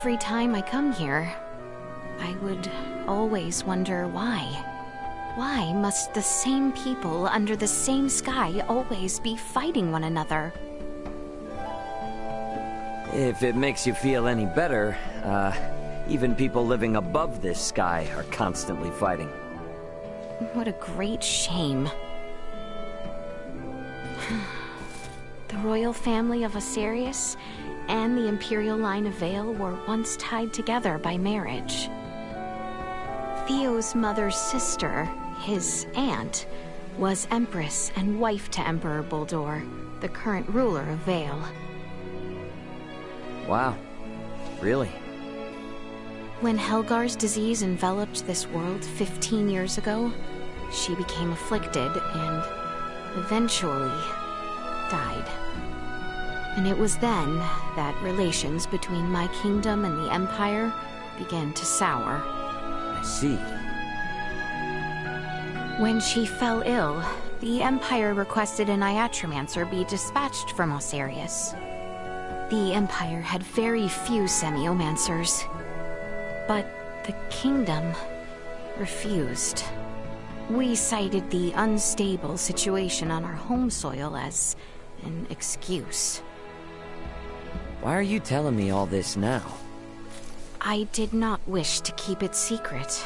Every time I come here, I would always wonder why. Why must the same people under the same sky always be fighting one another? If it makes you feel any better, even people living above this sky are constantly fighting. What a great shame. The royal family of Osiris and the imperial line of Vale were once tied together by marriage. Theo's mother's sister, his aunt, was empress and wife to Emperor Buldur, the current ruler of Vale. Wow. Really? When Helgar's disease enveloped this world 15 years ago, she became afflicted and eventually died. And it was then that relations between my kingdom and the Empire began to sour. I see. When she fell ill, the Empire requested an Iatromancer be dispatched from Osiris. The Empire had very few semiomancers, but the kingdom refused. We cited the unstable situation on our home soil as an excuse. Why are you telling me all this now? I did not wish to keep it secret.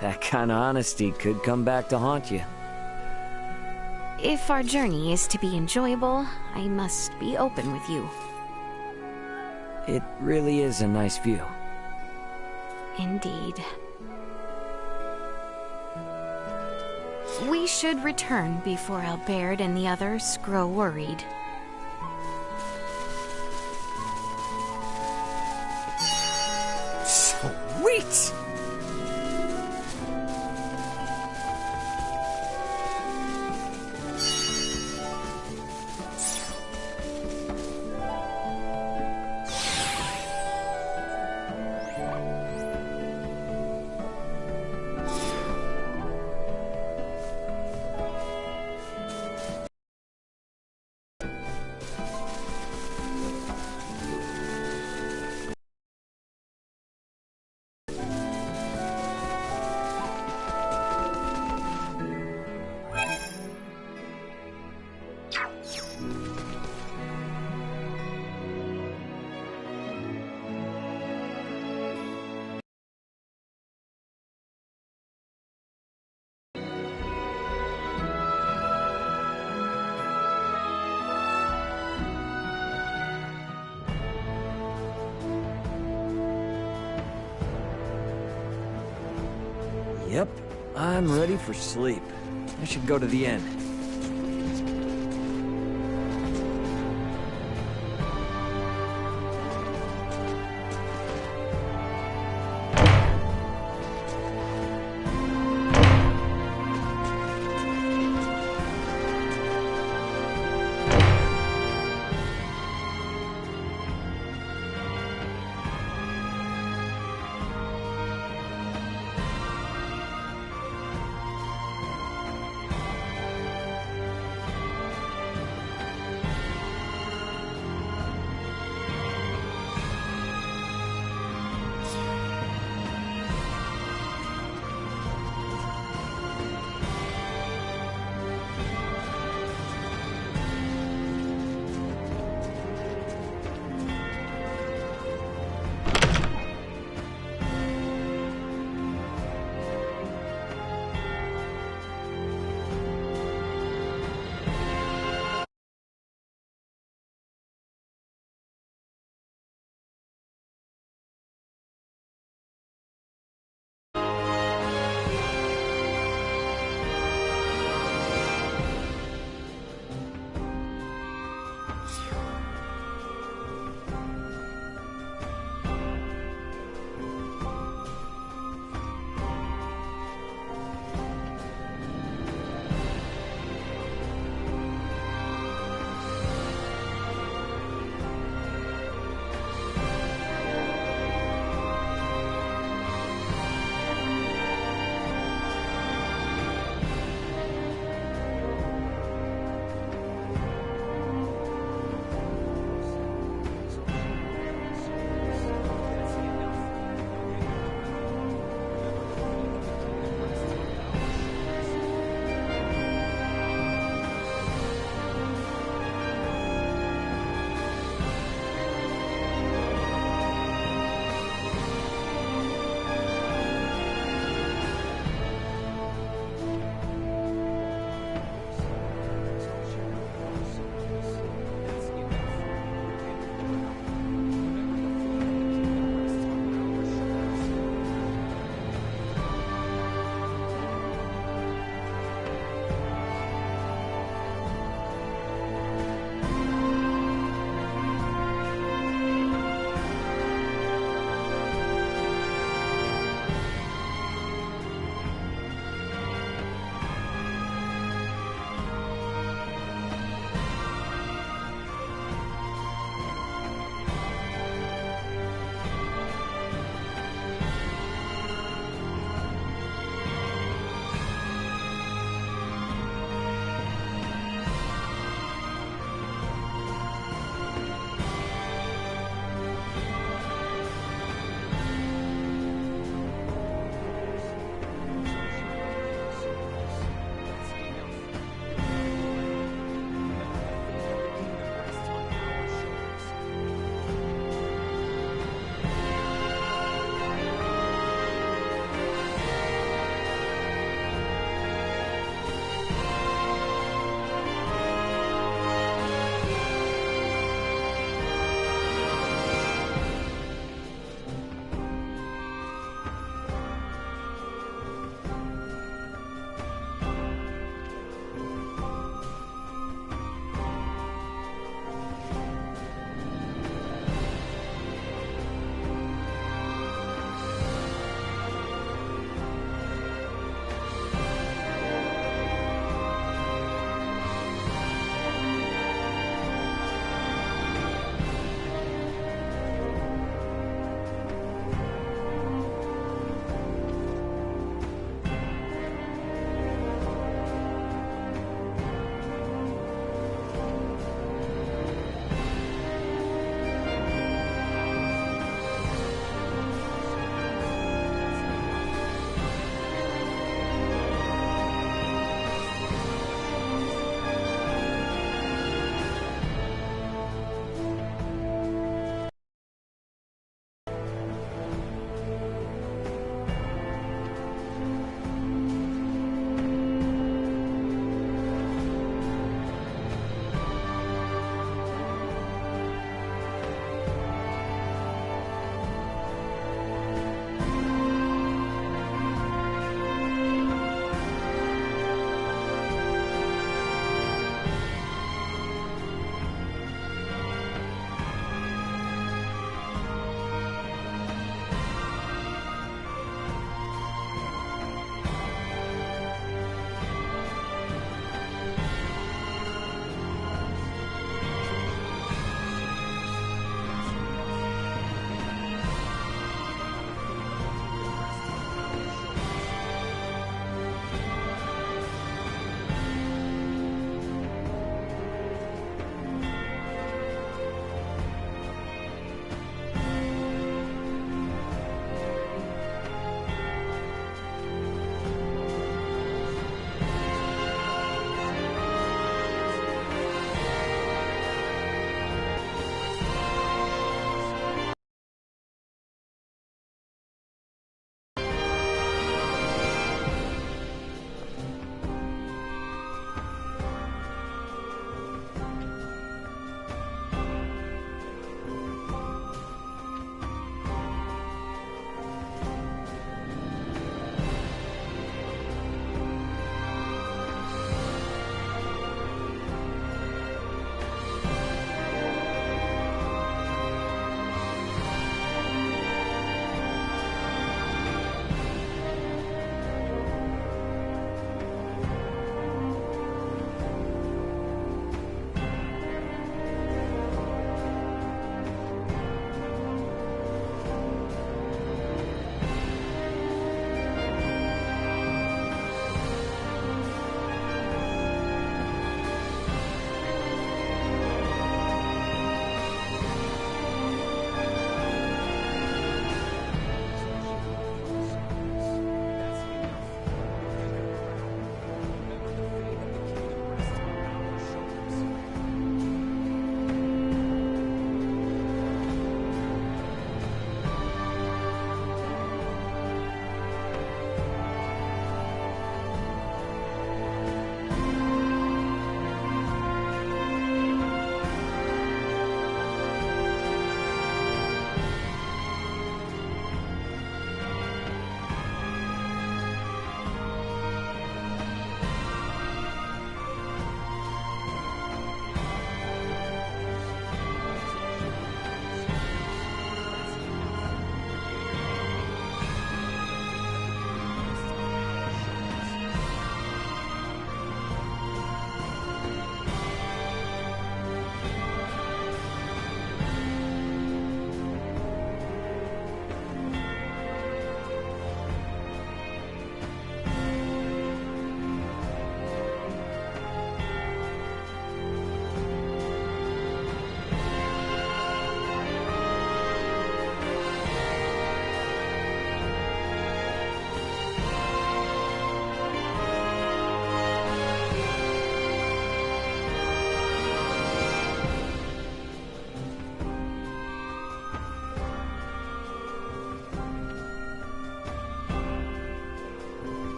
That kind of honesty could come back to haunt you. If our journey is to be enjoyable, I must be open with you. It really is a nice view. Indeed. We should return before Albert and the others grow worried. Sweet! Yep, I'm ready for sleep. I should go to the inn.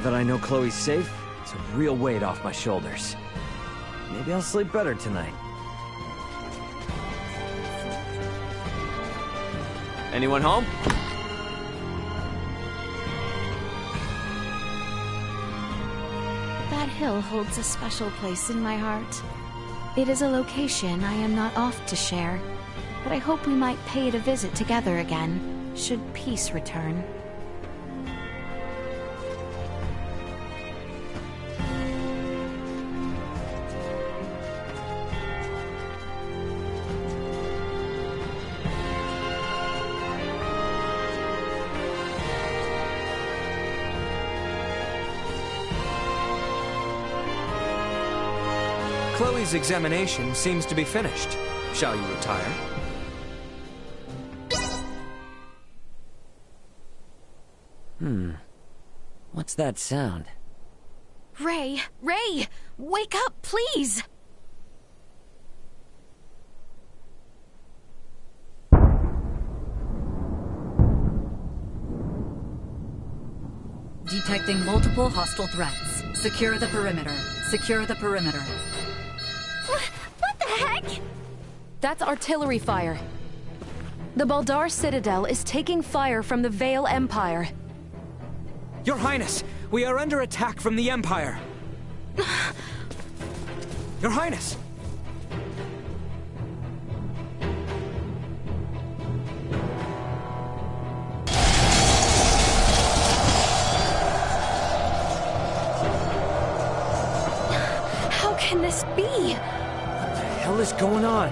Now that I know Chloe's safe, it's a real weight off my shoulders. Maybe I'll sleep better tonight. Anyone home? That hill holds a special place in my heart. It is a location I am not oft to share, but I hope we might pay it a visit together again, should peace return. Chloe's examination seems to be finished. Shall you retire? What's that sound? Ray! Ray! Wake up, please! Detecting multiple hostile threats. Secure the perimeter. Secure the perimeter. What the heck? That's artillery fire. The Baldar Citadel is taking fire from the Vale Empire. Your Highness, we are under attack from the Empire. Your Highness! How can this be? What the hell is going on?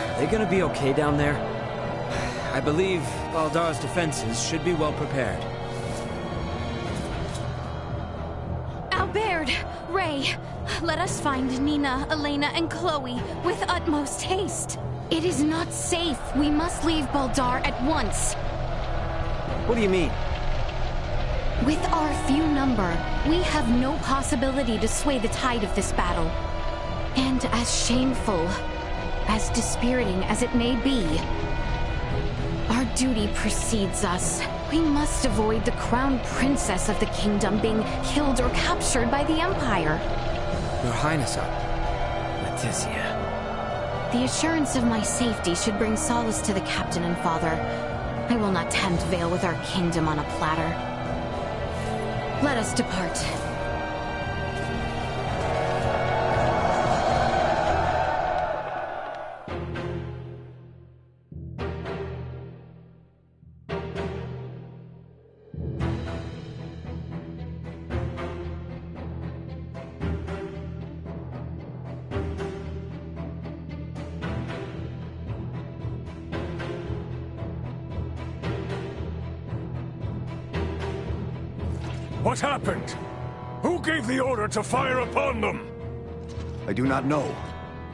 Are they gonna be okay down there? I believe Baldar's defenses should be well prepared. Albert! Ray! Let us find Nina, Elena, and Chloe with utmost haste. It is not safe. We must leave Baldar at once. What do you mean? With our few number, we have no possibility to sway the tide of this battle. And as shameful, as dispiriting as it may be, our duty precedes us. We must avoid the crown princess of the kingdom being killed or captured by the Empire. Your Highness, Leticia. The assurance of my safety should bring solace to the captain and father. I will not tempt Vale with our kingdom on a platter. Let us depart. What happened? Who gave the order to fire upon them? I do not know.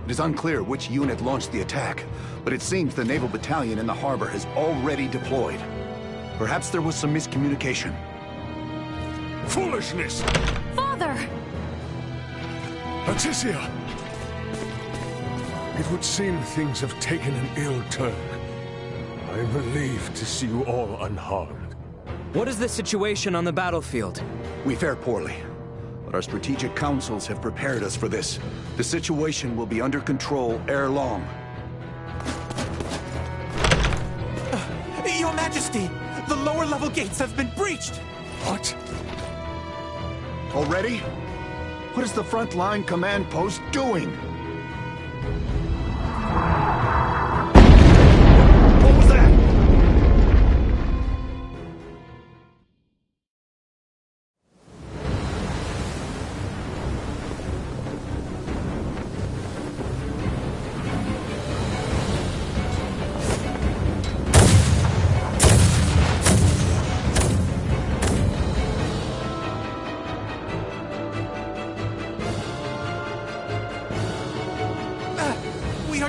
It is unclear which unit launched the attack, but it seems the naval battalion in the harbor has already deployed. Perhaps there was some miscommunication. Foolishness! Father! Leticia! It would seem things have taken an ill turn. I am relieved to see you all unharmed. what is the situation on the battlefield? We fare poorly, but our strategic councils have prepared us for this. The situation will be under control ere long. Your Majesty, the lower level gates have been breached! What? Already? What is the front line command post doing? What was that?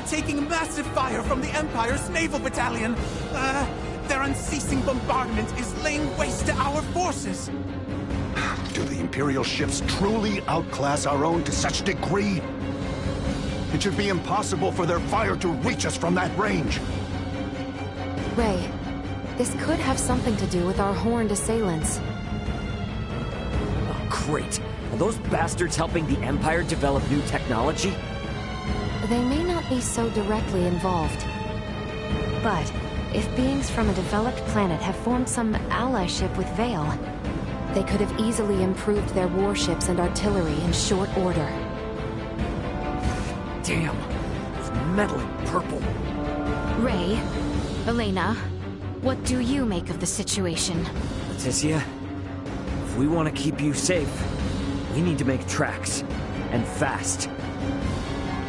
Taking massive fire from the Empire's naval battalion. Their unceasing bombardment is laying waste to our forces. Do the Imperial ships truly outclass our own to such degree? It should be impossible for their fire to reach us from that range. Ray, this could have something to do with our horned assailants. Oh, great. Are those bastards helping the Empire develop new technology? They may not be so directly involved. But if beings from a developed planet have formed some allyship with Vale, they could have easily improved their warships and artillery in short order. Damn. It's meddling purple. Ray, Elena, what do you make of the situation? Leticia, if we want to keep you safe, we need to make tracks. And fast.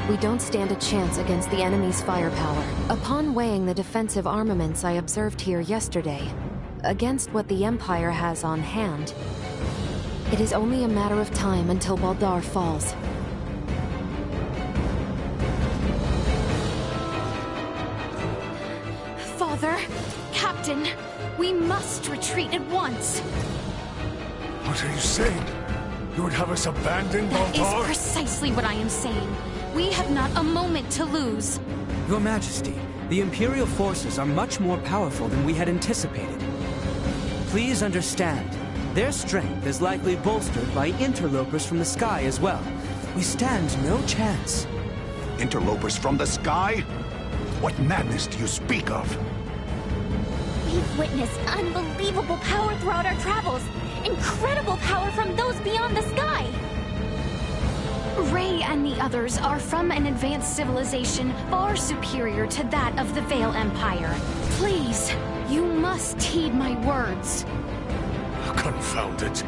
We don't stand a chance against the enemy's firepower. Upon weighing the defensive armaments I observed here yesterday, against what the Empire has on hand, it is only a matter of time until Baldar falls. Father, Captain, we must retreat at once. What are you saying? You would have us abandon That is Baldar? precisely what I am saying. We have not a moment to lose. Your Majesty, the Imperial forces are much more powerful than we had anticipated. Please understand, their strength is likely bolstered by interlopers from the sky as well. We stand no chance. Interlopers from the sky? What madness do you speak of? We've witnessed unbelievable power throughout our travels. Incredible power from those beyond the sky. Ray and the others are from an advanced civilization far superior to that of the Vale Empire. Please, you must heed my words. Confound it.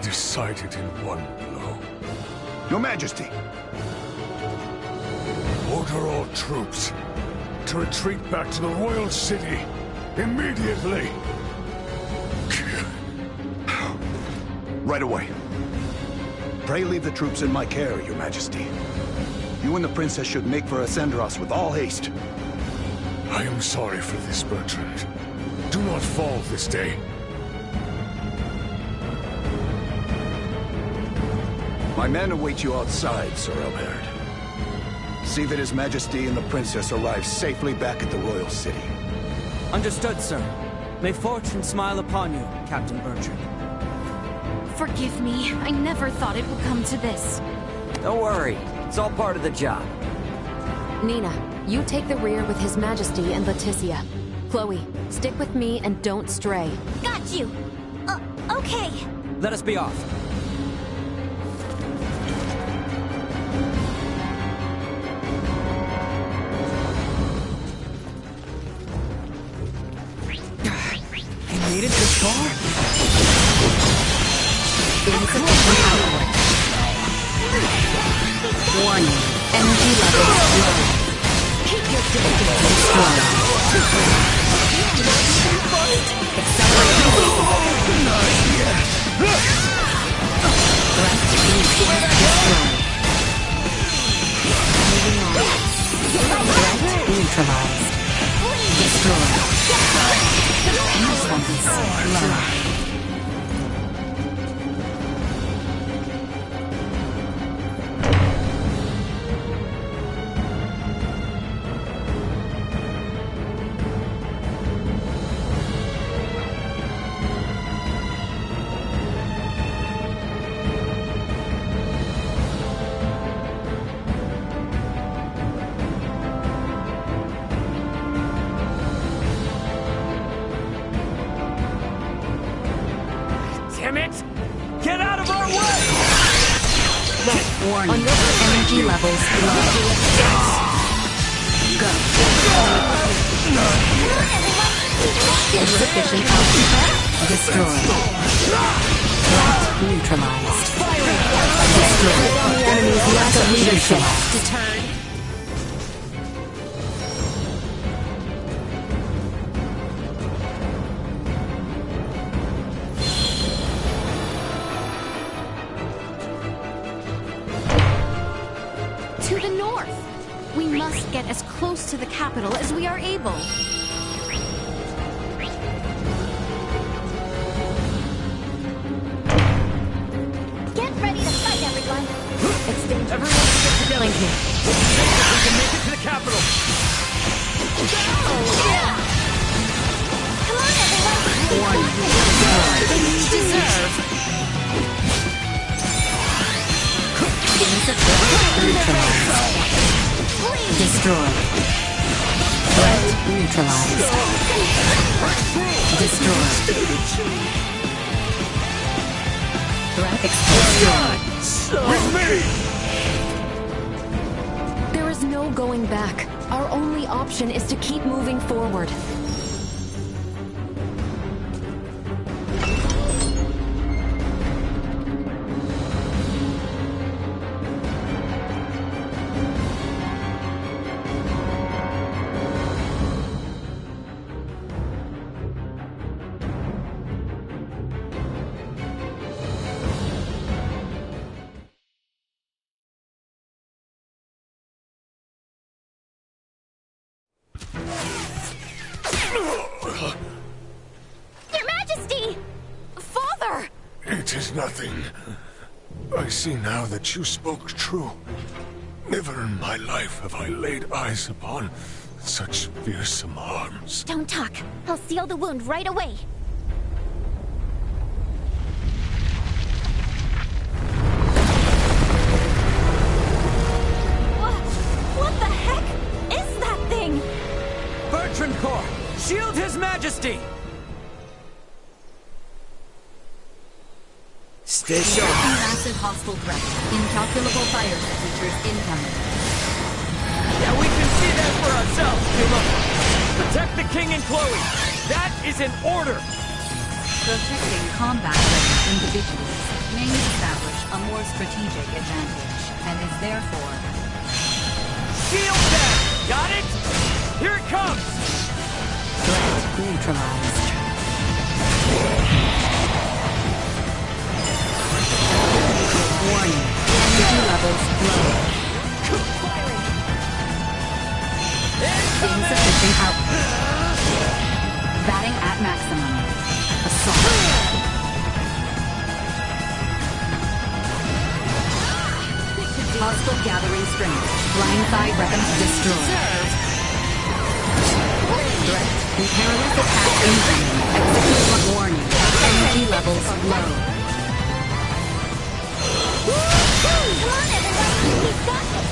Decided in one blow. Your Majesty! Order all troops to retreat back to the royal city immediately. Right away. Pray leave the troops in my care, Your Majesty. You and the princess should make for Ascendros with all haste. I am sorry for this, Bertrand. Do not fall this day. My men await you outside, Sir Albert. See that His Majesty and the Princess arrive safely back at the Royal City. Understood, sir. May fortune smile upon you, Captain Bertrand. Forgive me. I never thought it would come to this. Don't worry. It's all part of the job. Nina, you take the rear with His Majesty and Leticia. Chloe, stick with me and don't stray. Got you. Okay. Let us be off. Made it this far? Insufficient output. 1. Energy level low. Keep your distance. Destroyed. Accelerate. Not yet. Threat destroyed. Moving on. Threat neutralized. Destroyed. Defense low. Damn it! Get out of our way! Warning. Energy levels low. Go. Insufficient output. Destroyed. Threat neutralized. Destroyed. Enemy's lack of leadership. Deterred. To the north! We must get as close to the capital as we are able. Get ready to fight, everyone! It's dangerous. Everyone stick together. Flank me. We can make it to the capital. Come on, everyone! You deserve. Destroy. Threat neutralized. Destroy. Threat destroyed. With me! There is no going back. Our only option is to keep moving forward. Your Majesty! Father! It is nothing. I see now that you spoke true. Never in my life have I laid eyes upon such fearsome arms. Don't talk. I'll seal the wound right away. What the heck is that thing? Bertrand Corps, shield His Majesty! Stay sharp. Massive hostile threat. Incalculable fire signatures incoming. Yeah, we can see that for ourselves, Duma. Protect the king and Chloe. That is an order. Protecting combat-ready individuals may establish a more strategic advantage, and is therefore... Shield them! Got it? Here it comes! Threat neutralized. Warning. Energy levels low. Insufficient output. Batting at maximum. Assault. Hostile gathering strength. Blindside weapon destroyed. Threat. Imperialist attack incoming. Execute warning. Energy levels low. Come on, everyone! We've got this!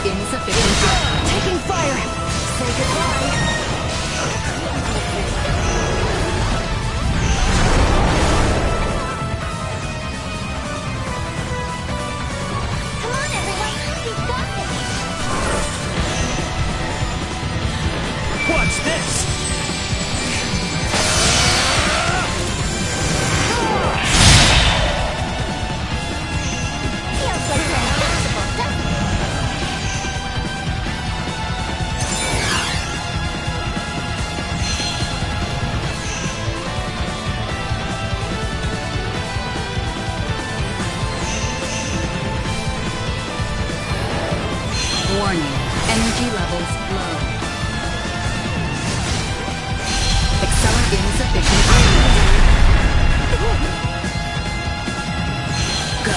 Insufficient output. Taking fire. Say goodbye. Come on, everyone! We've got this! Watch this! Feels like you're invincible, doesn't it? Warning. Energy levels low. Accelerant insufficient output. Go.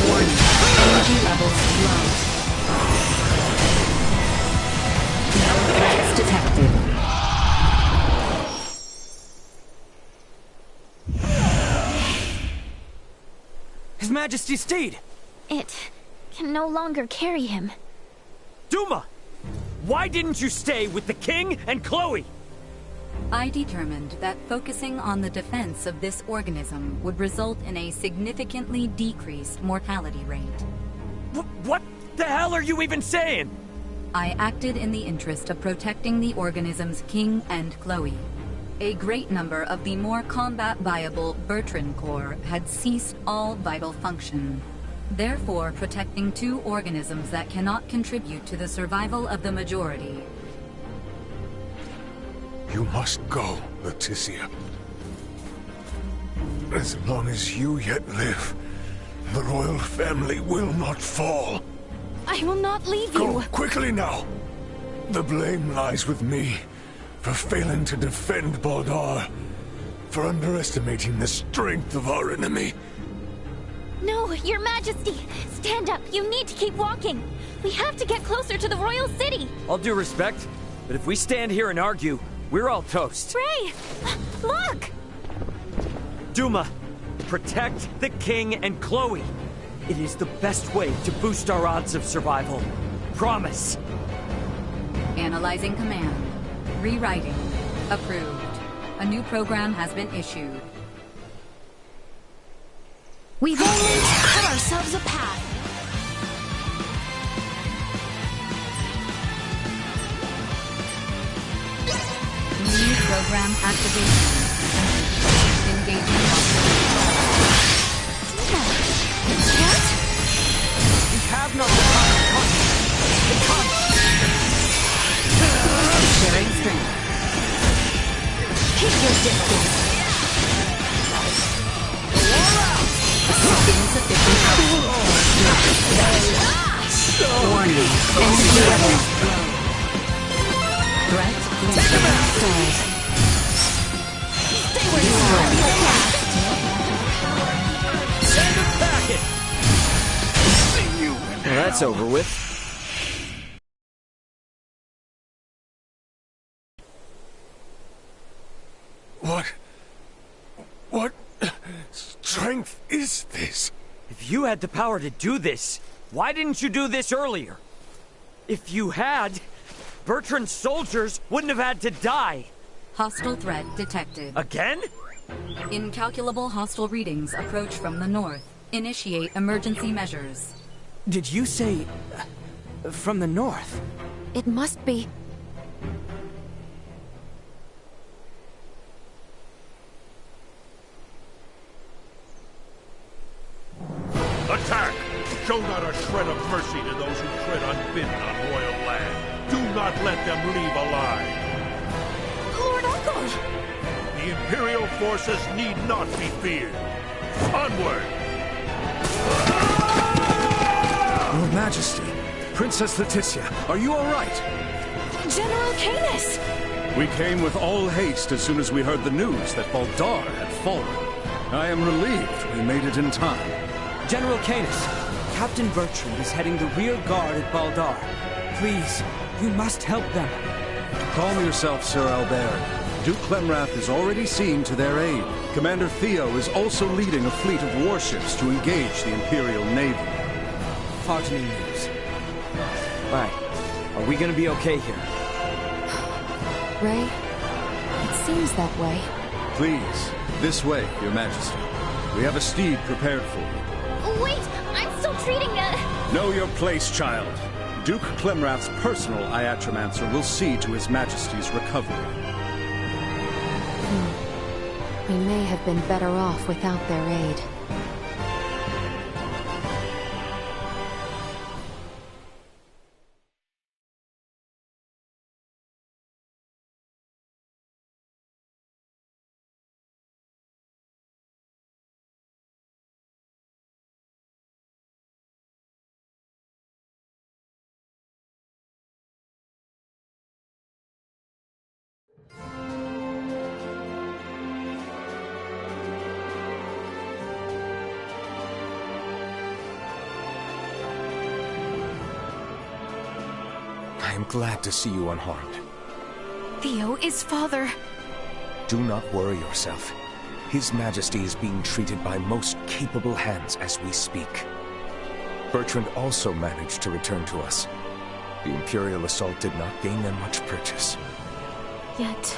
Warning. Energy levels low. No threats detected. His Majesty's steed! It can no longer carry him. Duma! Why didn't you stay with the king and Chloe? I determined that focusing on the defense of this organism would result in a significantly decreased mortality rate. What the hell are you even saying? I acted in the interest of protecting the organism's king and Chloe. A great number of the more combat-viable Bertrand Corps had ceased all vital function, therefore protecting two organisms that cannot contribute to the survival of the majority. You must go, Leticia. As long as you yet live, the royal family will not fall. I will not leave you. Go quickly now. The blame lies with me for failing to defend Baldar, for underestimating the strength of our enemy. No, Your Majesty! Stand up! You need to keep walking! We have to get closer to the royal city! All due respect, but if we stand here and argue, we're all toast. Ray! Look! Duma, protect the king and Chloe. It is the best way to boost our odds of survival. Promise. Analyzing command. Rewriting. Approved. A new program has been issued. We've only cut ourselves a path. New program activation. Engaging What? We have no time. Come. Getting strength. Keep your distance. insufficient output. Warning. Enemy weapons low. Threat stalled. Stay where you are. Send a packet. Well, that's over with. What strength is this? If you had the power to do this, why didn't you do this earlier? If you had, Bertrand's soldiers wouldn't have had to die. Hostile threat detected. Again? Incalculable hostile readings approach from the north. Initiate emergency measures. Did you say... from the north? It must be... Attack! Show not a shred of mercy to those who tread unbidden on royal land. Do not let them leave alive. Lord Echo! The Imperial forces need not be feared. Onward! Your Majesty, Princess Leticia, are you all right? General Canis! We came with all haste as soon as we heard the news that Baldar had fallen. I am relieved we made it in time. General Canis, Captain Bertrand is heading the rear guard at Baldar. Please, you must help them. Calm yourself, Sir Albert. Duke Clemrath is already seeing to their aid. Commander Theo is also leading a fleet of warships to engage the Imperial Navy. Heartening news. Right. Are we gonna be okay here? Ray, it seems that way. Please, this way, Your Majesty. We have a steed prepared for you. Wait! I'm still treating Know your place, child. Duke Clemrath's personal Iatromancer will see to His Majesty's recovery. We may have been better off without their aid. I am glad to see you unharmed. Theo is father. Do not worry yourself. His Majesty is being treated by most capable hands as we speak. Bertrand also managed to return to us. The Imperial assault did not gain them much purchase. Yet,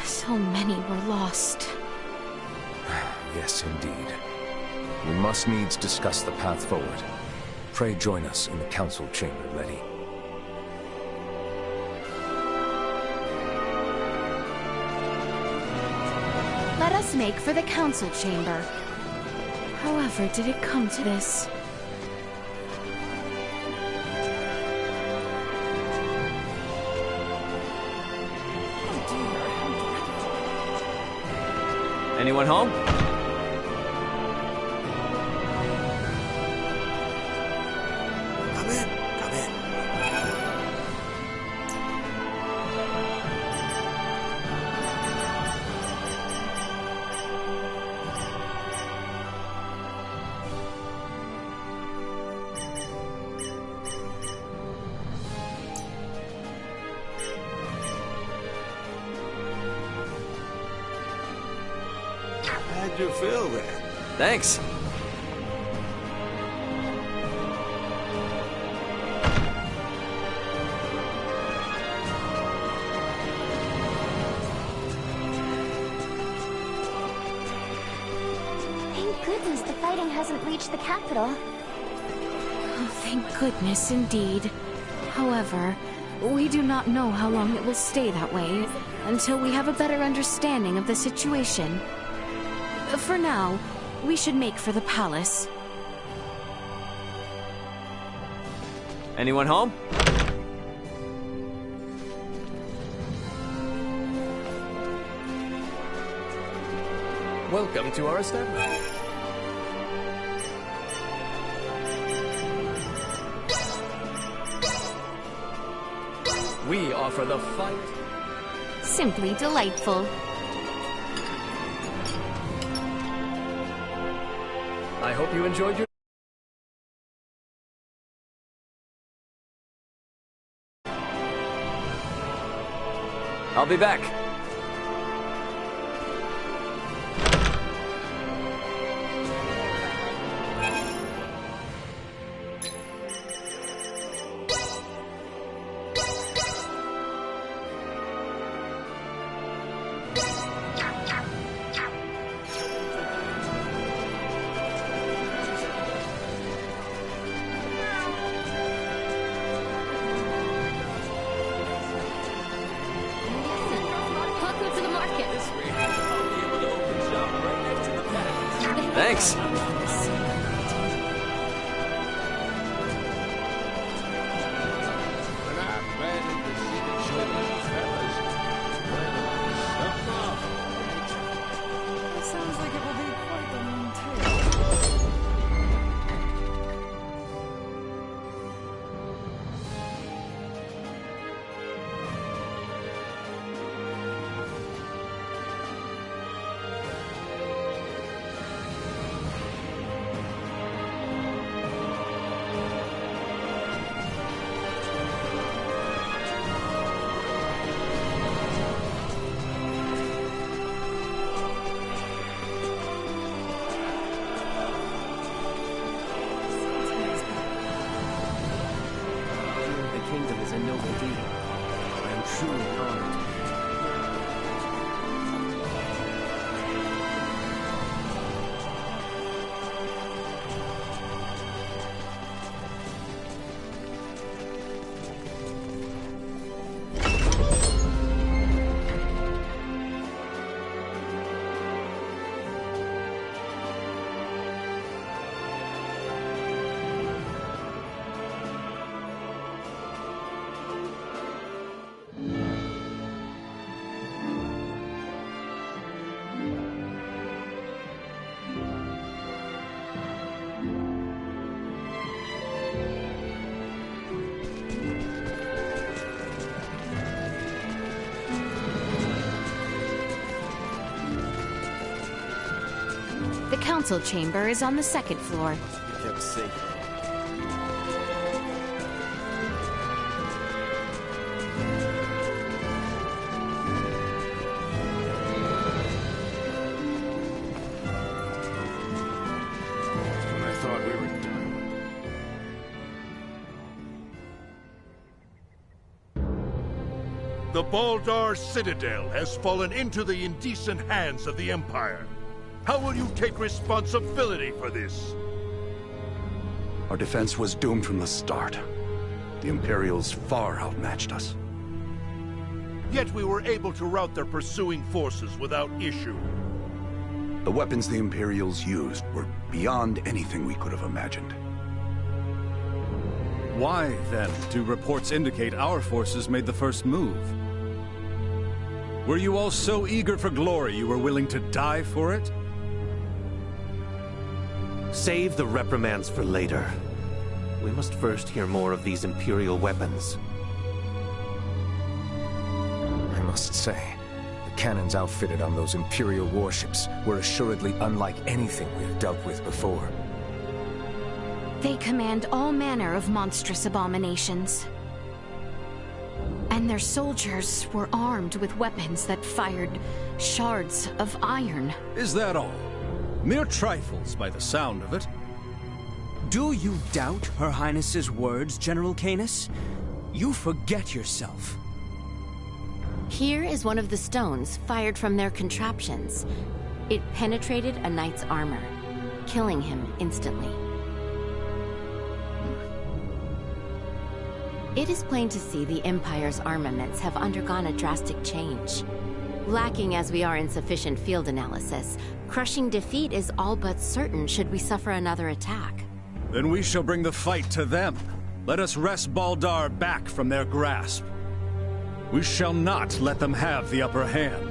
so many were lost. Yes, indeed. We must needs discuss the path forward. Pray join us in the council chamber, Letty. Let us make for the council chamber. However did it come to this? Anyone home? Come in, come in. How'd you feel there? Thanks. Thank goodness the fighting hasn't reached the capital. Oh, thank goodness indeed. However, we do not know how long it will stay that way until we have a better understanding of the situation. For now, we should make for the palace. Anyone home? Welcome to our establishment. We offer the finest... Simply delightful. I hope you enjoyed your... I'll be back. Welcome to the market. Thanks. When I planted the city children's fellas, something off. It sounds like it will be quite the long tale. The kingdom is a noble deed. I am truly honored. The council chamber is on the second floor. Be kept safe. When I thought we were done. The Baldar Citadel has fallen into the indecent hands of the Empire. How will you take responsibility for this? Our defense was doomed from the start. The Imperials far outmatched us. Yet we were able to rout their pursuing forces without issue. The weapons the Imperials used were beyond anything we could have imagined. Why, then, do reports indicate our forces made the first move? Were you all so eager for glory you were willing to die for it? Save the reprimands for later. We must first hear more of these Imperial weapons. I must say, the cannons outfitted on those Imperial warships were assuredly unlike anything we've dealt with before. They command all manner of monstrous abominations. And their soldiers were armed with weapons that fired shards of iron. Is that all? Mere trifles by the sound of it. Do you doubt Her Highness's words, General Canis? You forget yourself. Here is one of the stones fired from their contraptions. It penetrated a knight's armor, killing him instantly. It is plain to see the Empire's armaments have undergone a drastic change. Lacking as we are in sufficient field analysis, crushing defeat is all but certain should we suffer another attack. Then we shall bring the fight to them. Let us wrest Baldar back from their grasp. We shall not let them have the upper hand.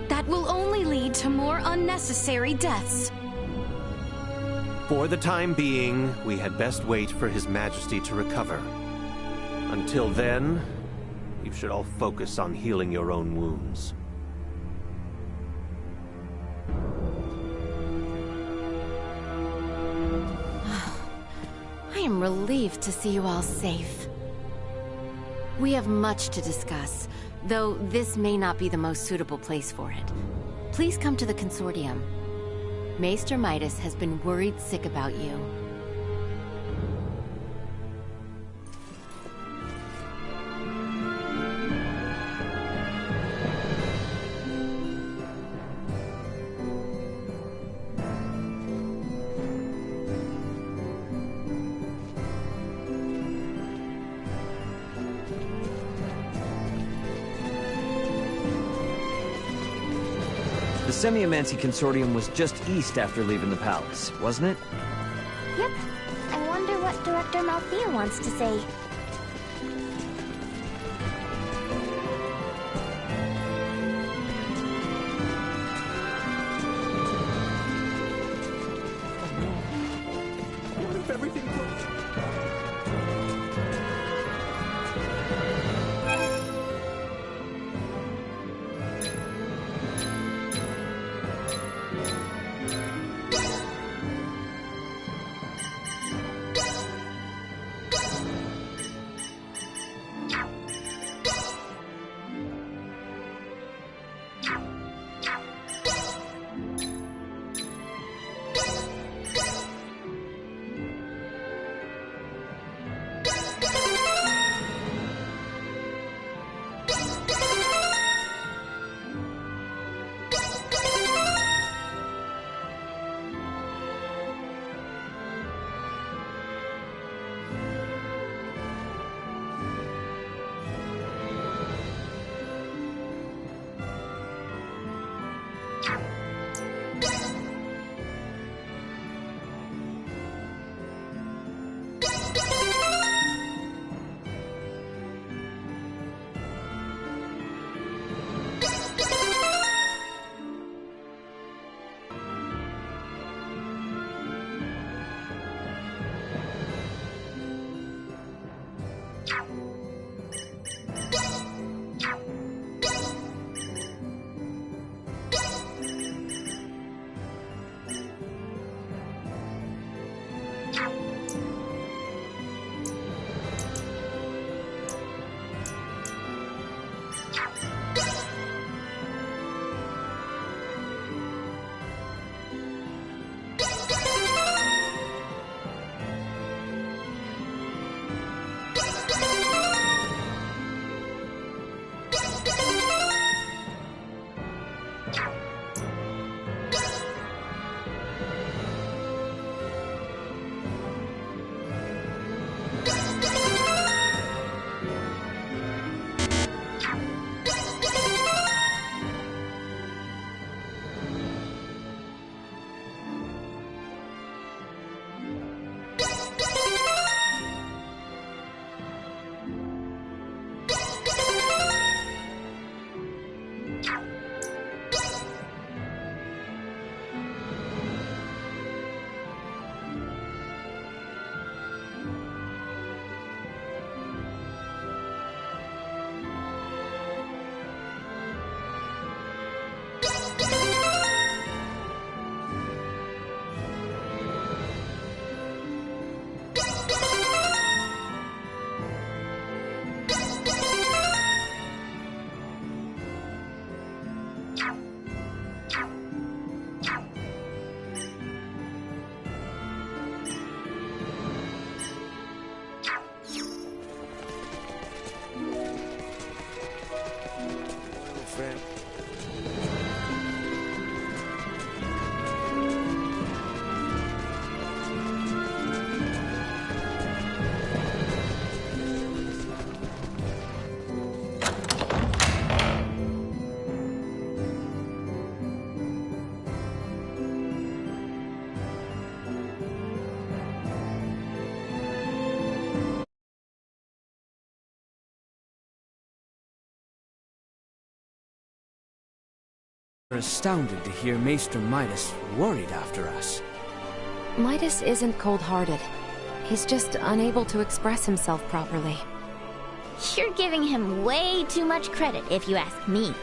That will only lead to more unnecessary deaths. For the time being, we had best wait for His Majesty to recover. Until then, you should all focus on healing your own wounds. I am relieved to see you all safe. We have much to discuss, though this may not be the most suitable place for it. Please come to the Consortium. Maester Midas has been worried sick about you. The Semiomancy Consortium was just east after leaving the palace, wasn't it? Yep. I wonder what Director Malthea wants to say. What if everything goes? We're astounded to hear Maester Midas worried after us. Midas isn't cold-hearted. He's just unable to express himself properly. You're giving him way too much credit, if you ask me.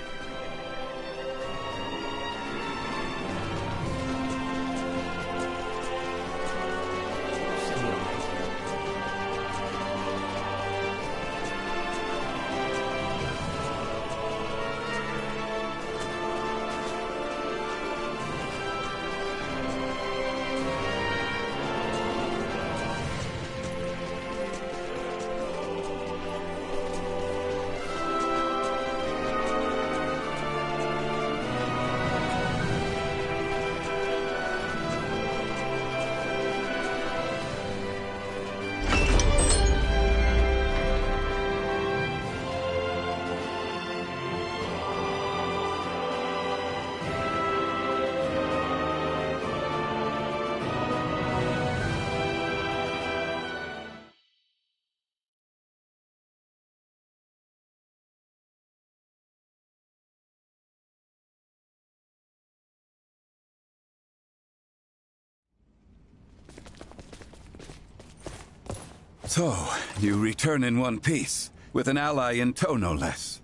So, you return in one piece, with an ally in tow no less.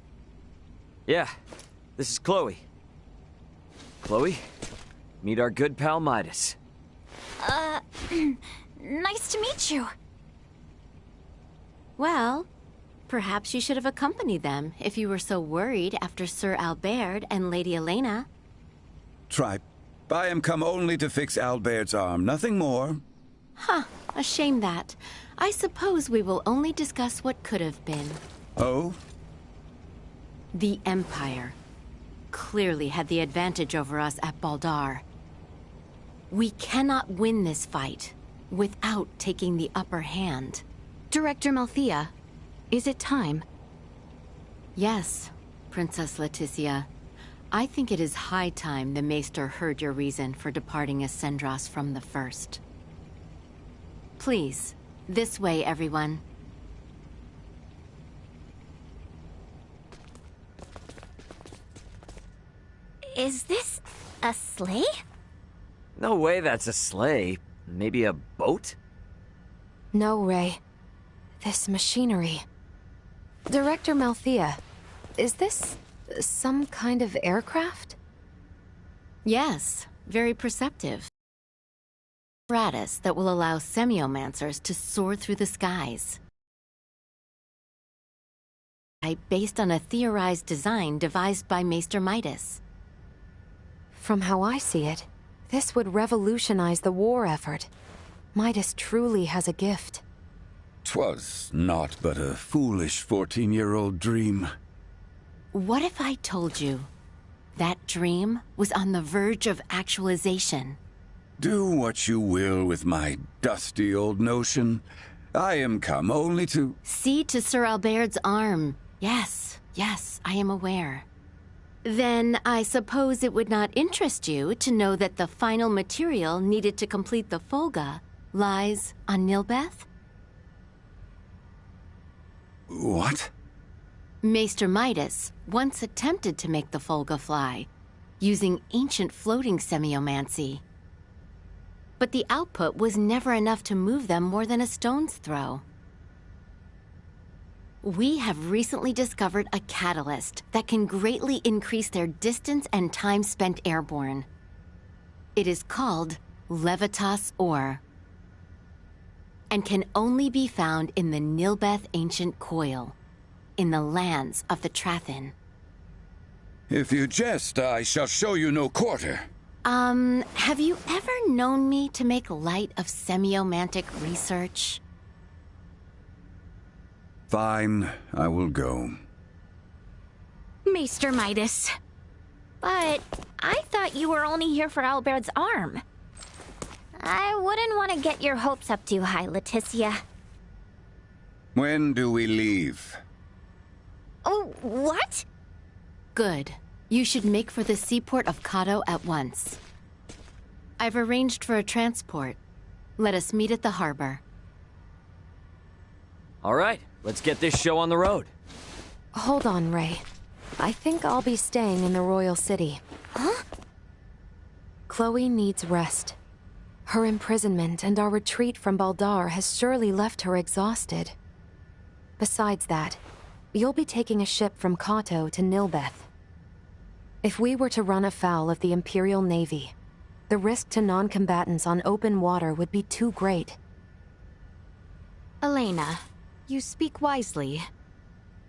Yeah, this is Chloe. Chloe, meet our good pal Midas. Nice to meet you. Well, perhaps you should have accompanied them if you were so worried after Sir Albert and Lady Elena. Tripe, I am come only to fix Albert's arm, nothing more. Huh, a shame that. I suppose we will only discuss what could have been. Oh? The Empire clearly had the advantage over us at Baldar. We cannot win this fight without taking the upper hand. Director Malthea, is it time? Yes, Princess Leticia. I think it is high time the Maester heard your reason for departing Ascendros from the first. Please, this way, everyone. Is this a sleigh? No way that's a sleigh. Maybe a boat? No, Ray. This machinery. Director Malthea, is this some kind of aircraft? Yes, very perceptive. Apparatus that will allow semiomancers to soar through the skies. Based on a theorized design devised by Maester Midas. From how I see it, this would revolutionize the war effort. Midas truly has a gift. 'Twas naught but a foolish 14-year-old dream. What if I told you that dream was on the verge of actualization? Do what you will with my dusty old notion. I am come only to... See to Sir Albert's arm. Yes, I am aware. Then I suppose it would not interest you to know that the final material needed to complete the Folga lies on Nilbeth? What? Maester Midas once attempted to make the Folga fly, using ancient floating semiomancy. But the output was never enough to move them more than a stone's throw. We have recently discovered a catalyst that can greatly increase their distance and time spent airborne. It is called Levitas Ore, and can only be found in the Nilbeth Ancient Coil, in the lands of the Trathin. If you jest, I shall show you no quarter. Have you ever known me to make light of semiomantic research? Fine, I will go. Maester Midas. But I thought you were only here for Albert's arm. I wouldn't want to get your hopes up too high, Leticia. When do we leave? Oh, what? Good. You should make for the seaport of Kato at once. I've arranged for a transport. Let us meet at the harbor. All right, let's get this show on the road. Hold on, Ray. I think I'll be staying in the Royal City. Huh? Chloe needs rest. Her imprisonment and our retreat from Baldar has surely left her exhausted. Besides that, you'll be taking a ship from Kato to Nilbeth. If we were to run afoul of the Imperial Navy, the risk to non-combatants on open water would be too great. Elena, you speak wisely.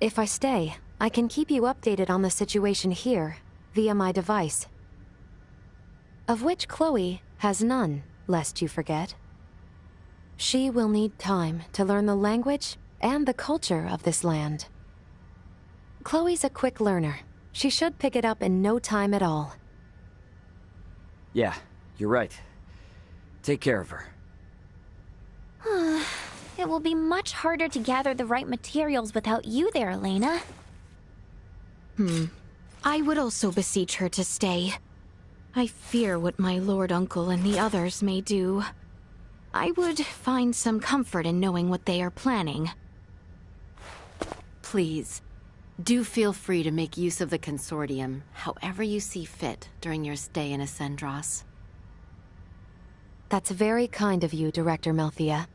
If I stay, I can keep you updated on the situation here, via my device. Of which Chloe has none, lest you forget. She will need time to learn the language and the culture of this land. Chloe's a quick learner. She should pick it up in no time at all. Yeah, you're right. Take care of her. It will be much harder to gather the right materials without you there, Elena. I would also beseech her to stay. I fear what my lord uncle and the others may do. I would find some comfort in knowing what they are planning. Please, do feel free to make use of the Consortium however you see fit during your stay in Ascendros. That's very kind of you, Director Melthia.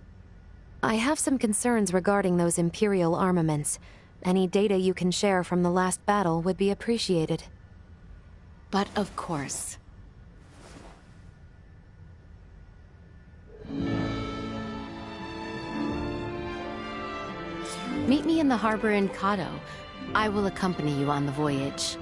I have some concerns regarding those Imperial armaments. Any data you can share from the last battle would be appreciated. But of course. Meet me in the harbor in Kato. I will accompany you on the voyage.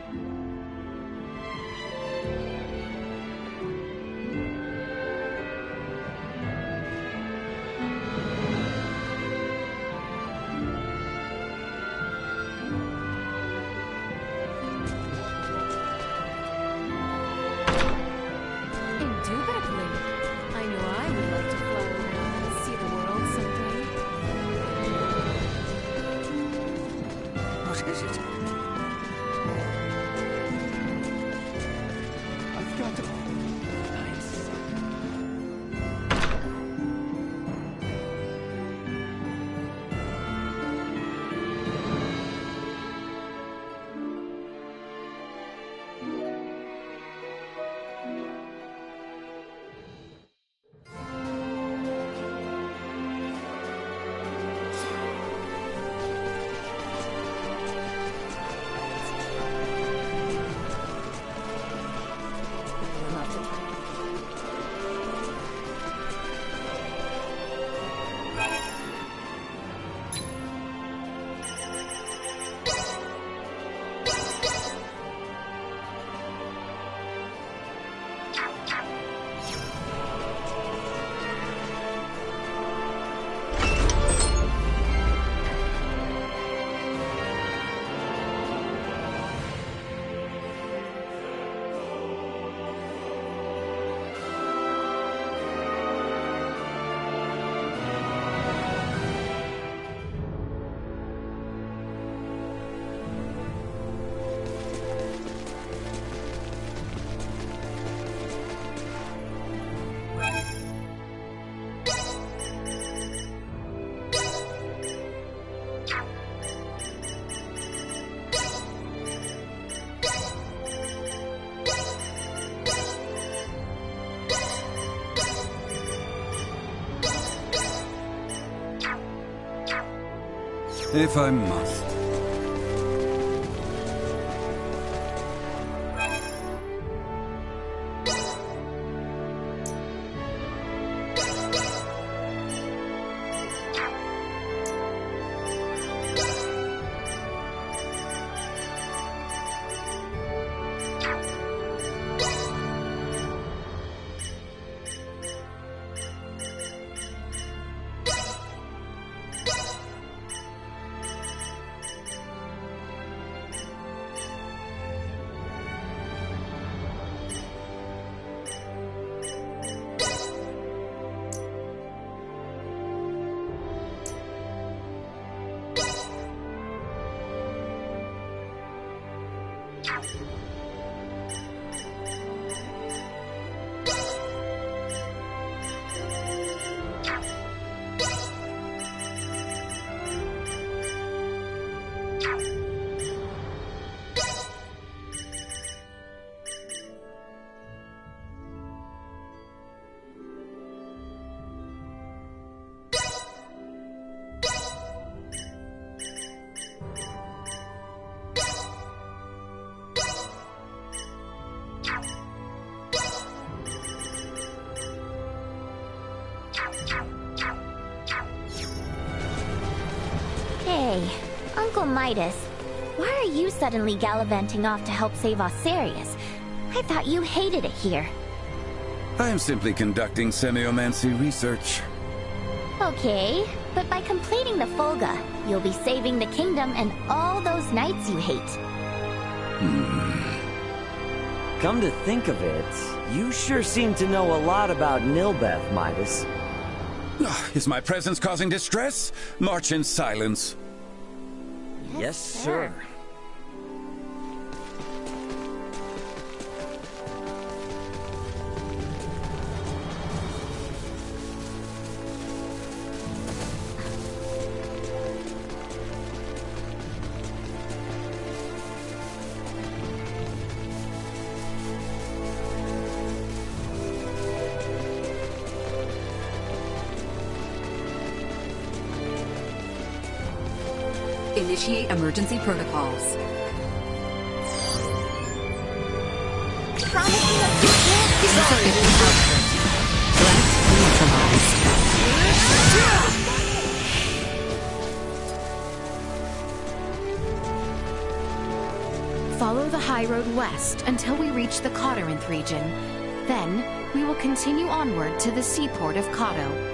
Indubitably. I know I would like to fly around and see the world someday. What is it? I've got to... Nice. If I must. Hey, Uncle Midas, why are you suddenly gallivanting off to help save Osirius? I thought you hated it here. I am simply conducting semiomancy research. Okay, but by completing the Folga, you'll be saving the kingdom and all those knights you hate. Come to think of it, you sure seem to know a lot about Nilbeth, Midas. Is my presence causing distress? March in silence. Yes, sir. Initiate emergency protocols. Insufficient output. Threat neutralized. Follow the high road west until we reach the Codorinth region. Then, we will continue onward to the seaport of Cado.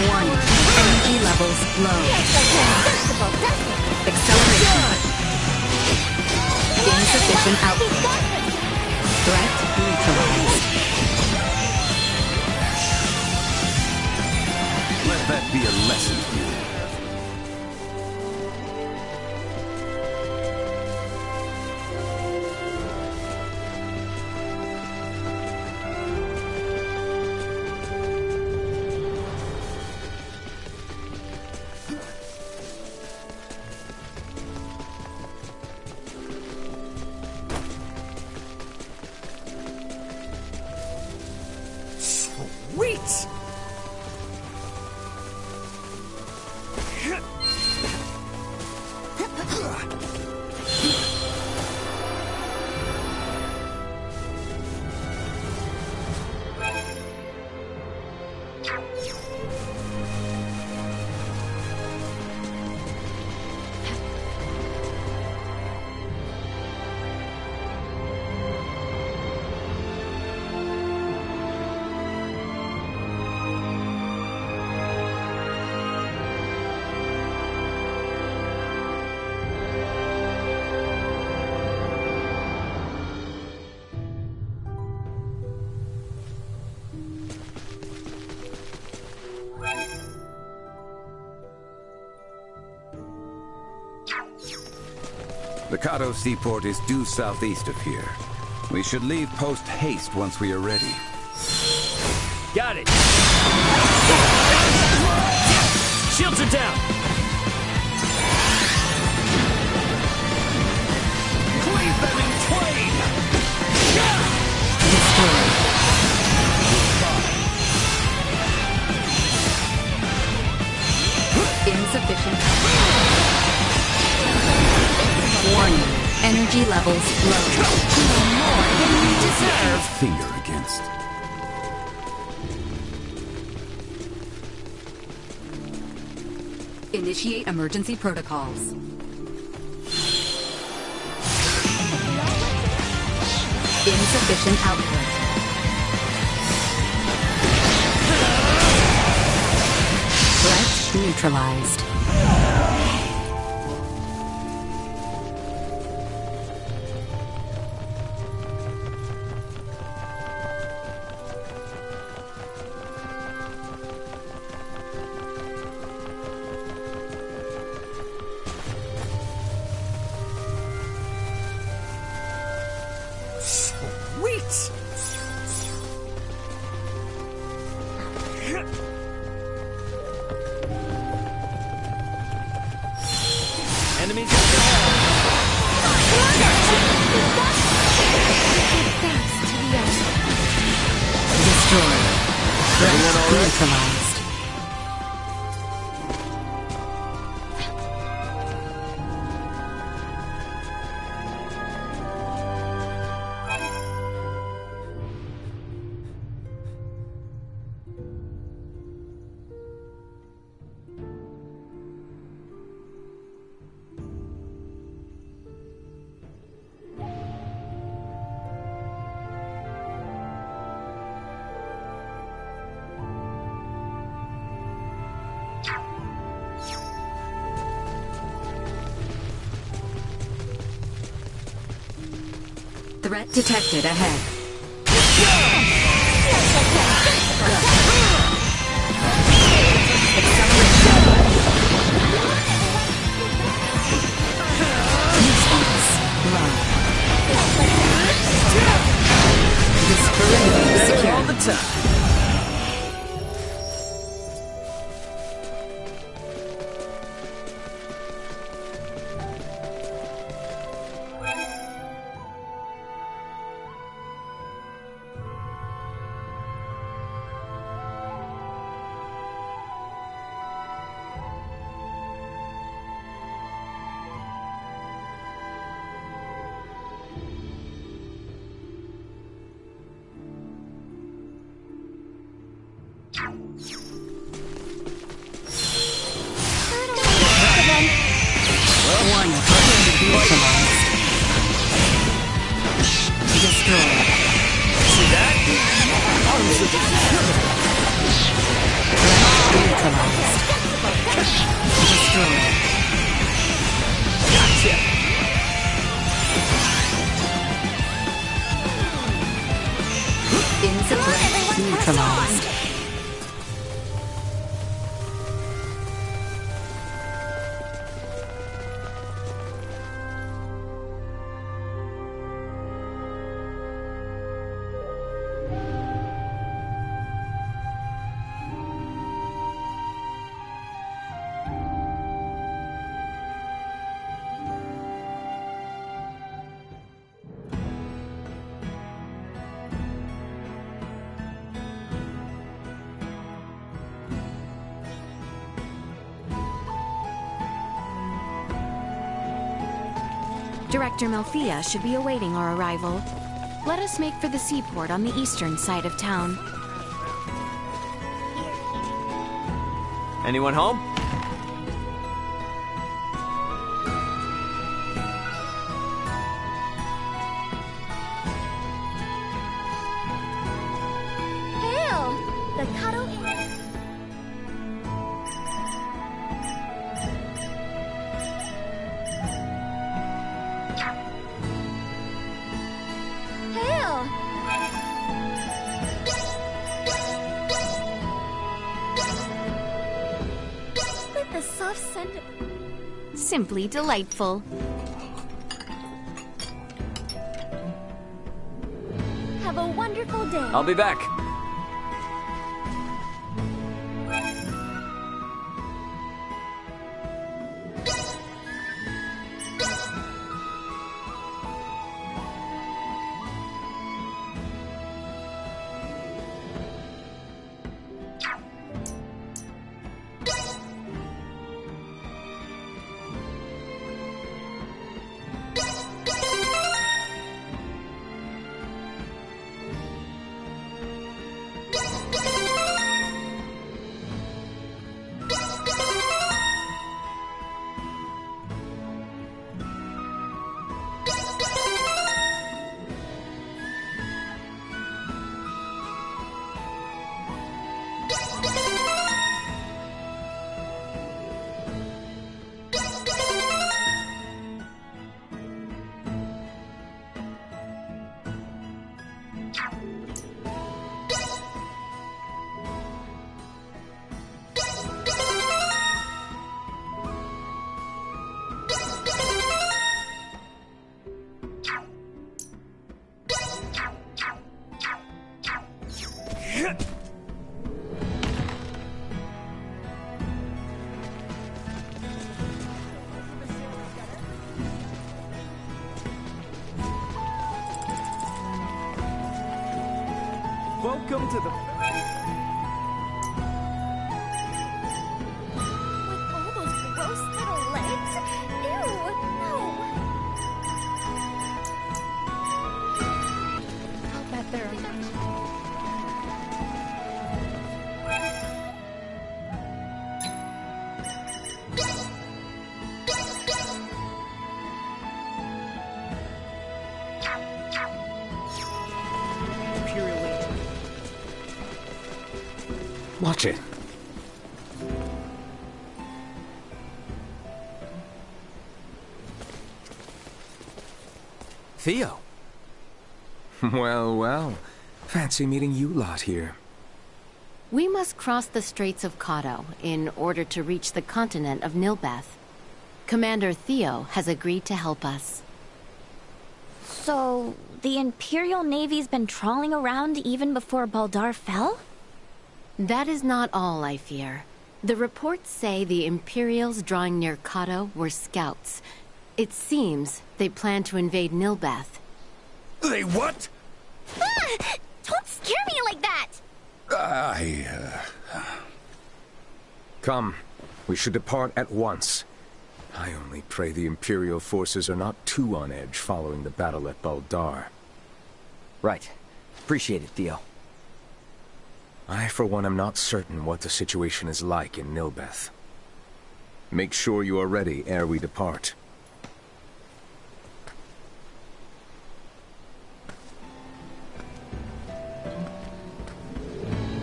Warning. Energy levels low. Acceleration. Insufficient output. Threat neutralized. Let that be a lesson to you. Sweet! The Cado seaport is due southeast of here. We should leave post haste once we are ready. Got it! Shields are down! Cleave them in twain! Destroyed. Insufficient. Warning. Energy levels low. More than you deserve! Finger against. Initiate emergency protocols. Insufficient output. Threat neutralized. Sweet! Enemies at your head! Thanks to the end. Destroyed. neutralized. Threat detected ahead. There all the time. Neutralized. Director Melfia should be awaiting our arrival. Let us make for the seaport on the eastern side of town. Anyone home? Hail! The cuddle is... Hail! With the soft scent of... Simply delightful. Have a wonderful day. I'll be back. Welcome to the... There are Watch it. Theo. Well, well. Fancy meeting you lot here. We must cross the Straits of Kato in order to reach the continent of Nilbeth. Commander Theo has agreed to help us. So, the Imperial Navy's been trawling around even before Baldar fell? That is not all, I fear. The reports say the Imperials drawing near Kato were scouts. It seems they plan to invade Nilbeth. They what? Ah! Don't scare me like that! Come. We should depart at once. I only pray the Imperial forces are not too on edge following the battle at Baldar. Right. Appreciate it, Theo. I, for one, am not certain what the situation is like in Nilbeth. Make sure you are ready ere we depart.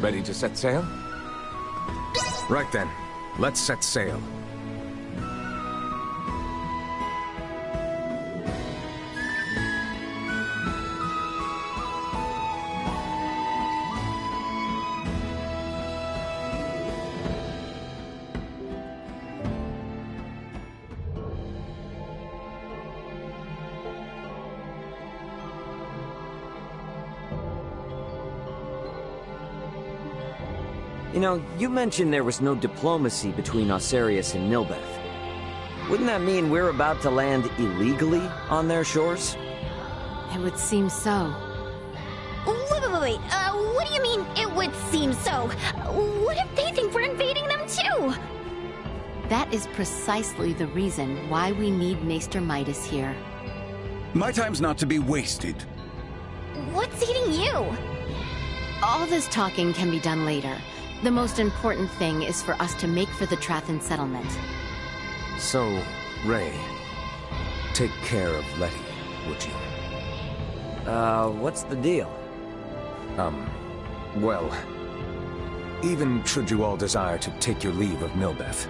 Ready to set sail? Right then, let's set sail. You know, you mentioned there was no diplomacy between Osarius and Nilbeth. Wouldn't that mean we're about to land illegally on their shores? It would seem so. Wait. What do you mean, it would seem so? What if they think we're invading them too? That is precisely the reason why we need Maester Midas here. My time's not to be wasted. What's eating you? All this talking can be done later. The most important thing is for us to make for the Trathan settlement. So, Ray, take care of Letty, would you? What's the deal? Well, even should you all desire to take your leave of Nilbeth,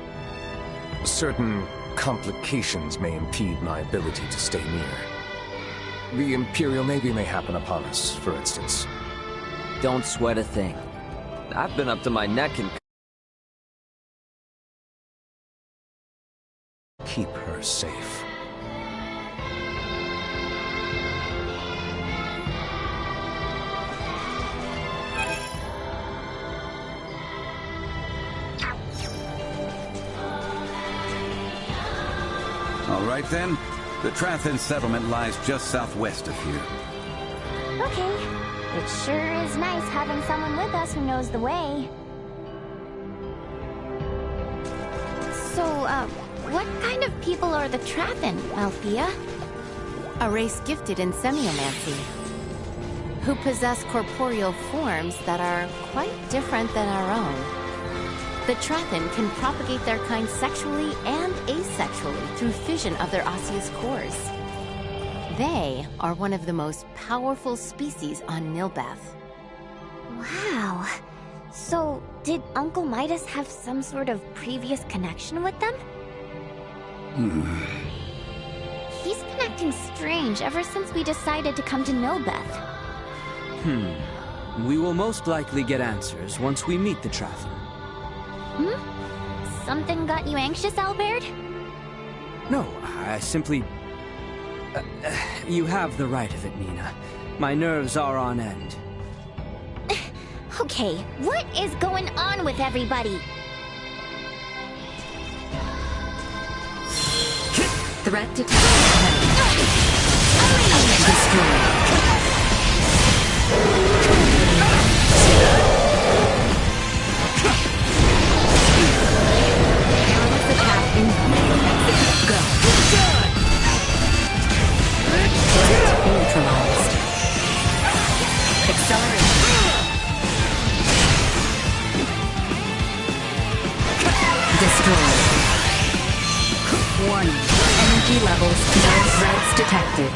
certain complications may impede my ability to stay near. The Imperial Navy may happen upon us, for instance. Don't sweat a thing. I've been up to my neck in... Keep her safe. All right then. The Trathan settlement lies just southwest of here. Okay. It sure is nice having someone with us who knows the way. So, what kind of people are the Trathan, Althea? A race gifted in semiomancy, who possess corporeal forms that are quite different than our own. The Trathan can propagate their kind sexually and asexually through fission of their osseous cores. They are one of the most powerful species on Nilbeth. Wow. So, did Uncle Midas have some sort of previous connection with them? He's been acting strange ever since we decided to come to Nilbeth. We will most likely get answers once we meet the Trathan. Something got you anxious, Albert? No, I simply... you have the right of it, Nina. My nerves are on end. Okay, what is going on with everybody? Threat detected. detected.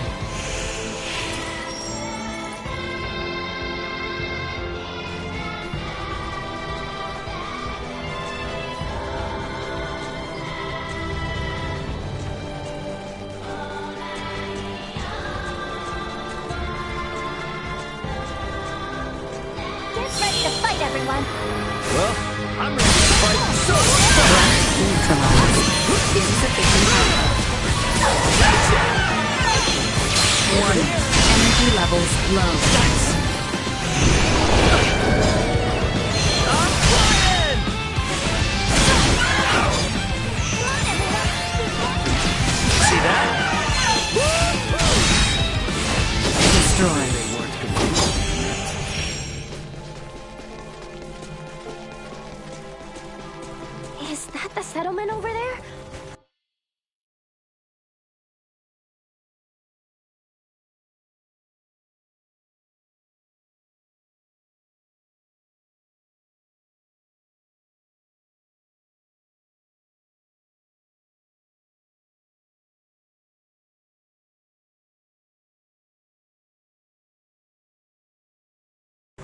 Get ready to fight, everyone! Well, I'm ready to fight. So Neutralized. Insufficient power. Warning. Energy levels low. I'm flying! See that? Destroyed. Is that the settlement over there?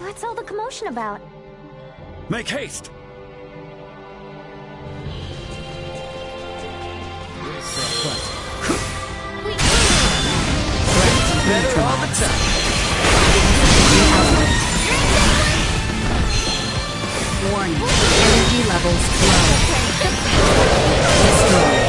What's all the commotion about? Make haste! Better all the time. Warning. Energy levels low. Destroyed.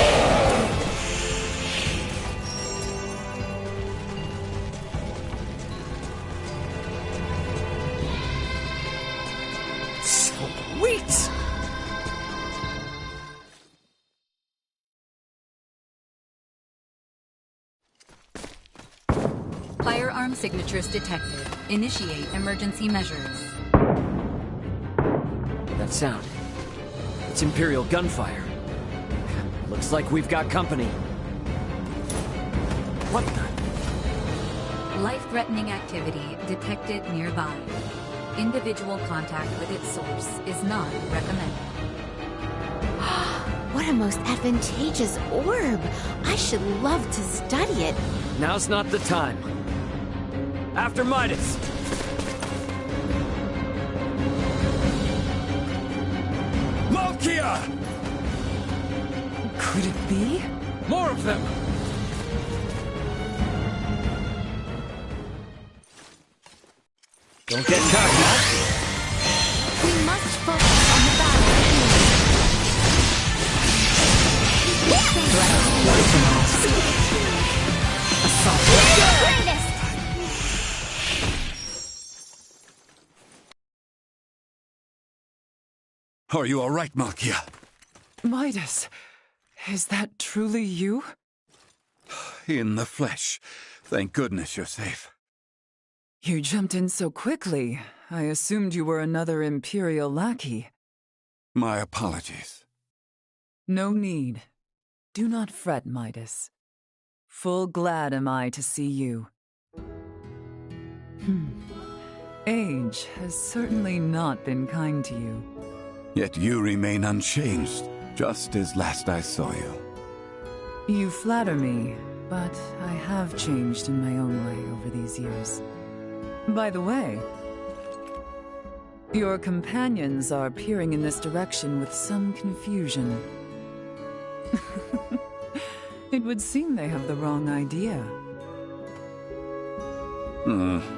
Sweet! Firearm signatures detected. Initiate emergency measures. That sound. It's Imperial gunfire. Looks like we've got company. What the? Life-threatening activity detected nearby. Individual contact with its source is not recommended. What a most advantageous orb! I should love to study it. Now's not the time. After Midas! Malkia! Could it be? More of them! Don't get cocky. We must focus on the battle. Greatest! Are you all right, Malkia? Midas, is that truly you? In the flesh. Thank goodness you're safe. You jumped in so quickly. I assumed you were another Imperial lackey. My apologies. No need. Do not fret, Midas. Full glad am I to see you. Age has certainly not been kind to you. Yet you remain unchanged, just as last I saw you. You flatter me, but I have changed in my own way over these years. By the way, your companions are peering in this direction with some confusion. It would seem they have the wrong idea.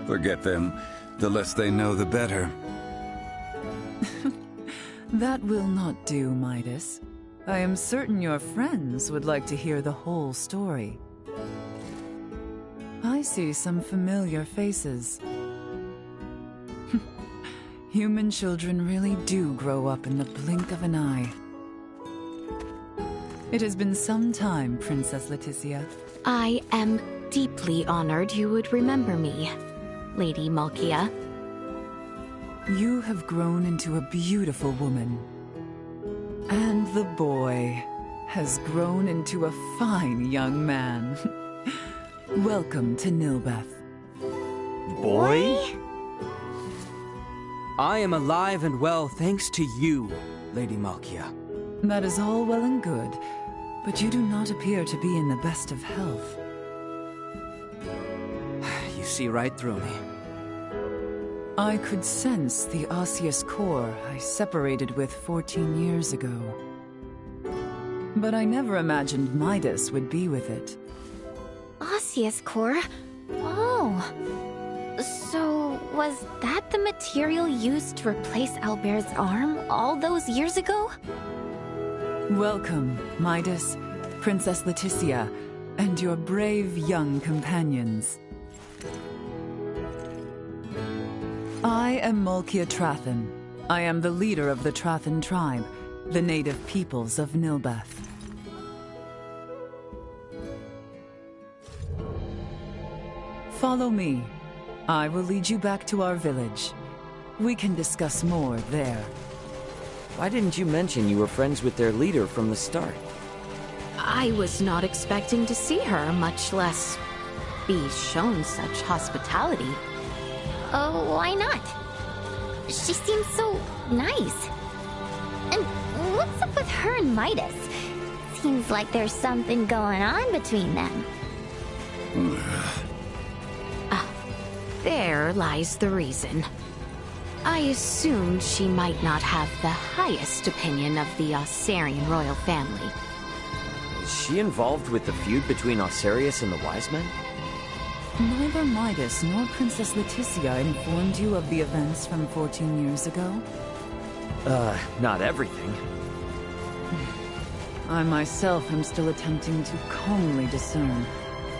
Forget them. The less they know, the better. That will not do, Midas. I am certain your friends would like to hear the whole story. I see some familiar faces. Human children really do grow up in the blink of an eye. It has been some time, Princess Leticia. I am deeply honored you would remember me, Lady Malkia. You have grown into a beautiful woman. And the boy has grown into a fine young man. Welcome to Nilbeth. Boy? I am alive and well thanks to you, Lady Malkia. That is all well and good, but you do not appear to be in the best of health. see right through me. I could sense the osseous core I separated with 14 years ago. But I never imagined Midas would be with it. Osseous core? Oh. So, was that the material used to replace Albert's arm all those years ago? Welcome, Midas, Princess Leticia, and your brave young companions. I am Mulkia Trathan. I am the leader of the Trathan tribe, the native peoples of Nilbeth. Follow me. I will lead you back to our village. We can discuss more there. Why didn't you mention you were friends with their leader from the start? I was not expecting to see her, much less be shown such hospitality. Oh, why not? She seems so nice. And what's up with her and Midas? Seems like there's something going on between them. There lies the reason. I assumed she might not have the highest opinion of the Ossarian royal family. Is she involved with the feud between Ossarius and the Wise Men? Neither Midas nor Princess Leticia informed you of the events from 14 years ago? Not everything. I myself am still attempting to calmly discern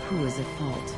who is at fault.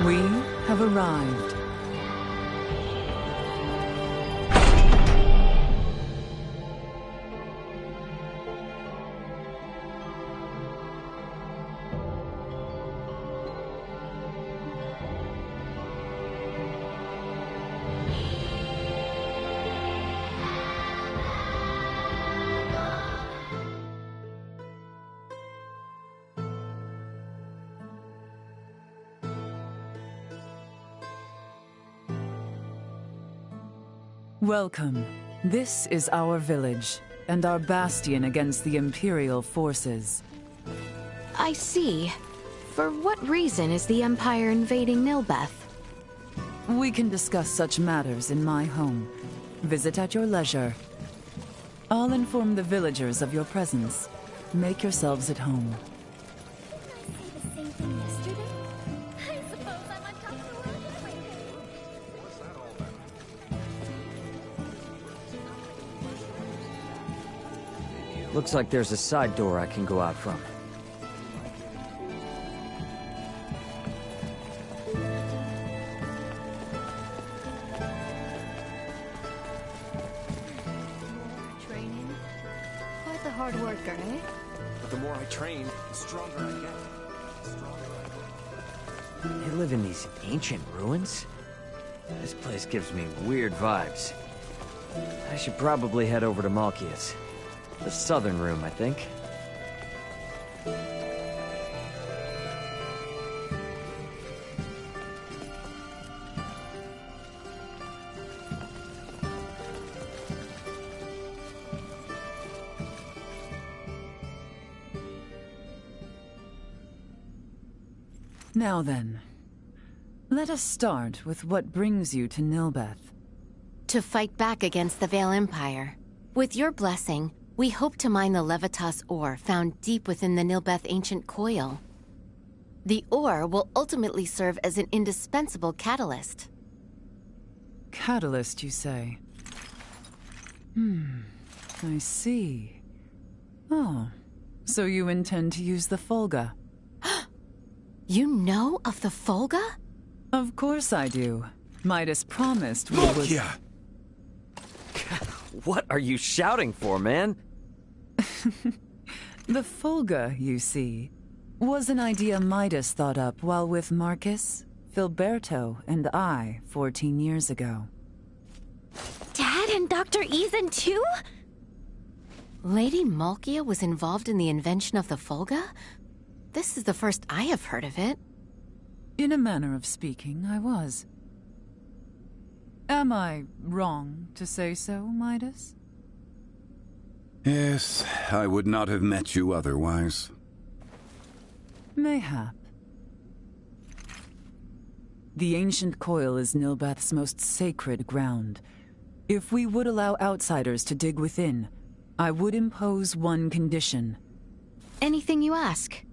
We have arrived. Welcome. This is our village, and our bastion against the Imperial forces. I see. For what reason is the Empire invading Nilbeth? We can discuss such matters in my home. Visit at your leisure. I'll inform the villagers of your presence. Make yourselves at home. Looks like there's a side door I can go out from. Training? Quite the hard worker, eh? But the more I train, the stronger I get. They live in these ancient ruins? This place gives me weird vibes. I should probably head over to Malkia's. The southern room, I think. Now then, let us start with what brings you to Nilbeth. To fight back against the Vale Empire. With your blessing, we hope to mine the Levitas ore found deep within the Nilbeth ancient coil. The ore will ultimately serve as an indispensable catalyst. Catalyst, you say? I see. Oh, so you intend to use the Folga? You know of the Folga? Of course I do. Midas promised we would... Yeah. What are you shouting for, man? The Folga, you see, was an idea Midas thought up while with Marcus, Filberto, and I 14 years ago. Dad and Dr. Ethan too? Lady Malkia was involved in the invention of the Folga? This is the first I have heard of it. In a manner of speaking, I was. Am I wrong to say so, Midas? Yes, I would not have met you otherwise. Mayhap. The ancient coil is Nilbeth's most sacred ground. If we would allow outsiders to dig within, I would impose one condition. Anything you ask.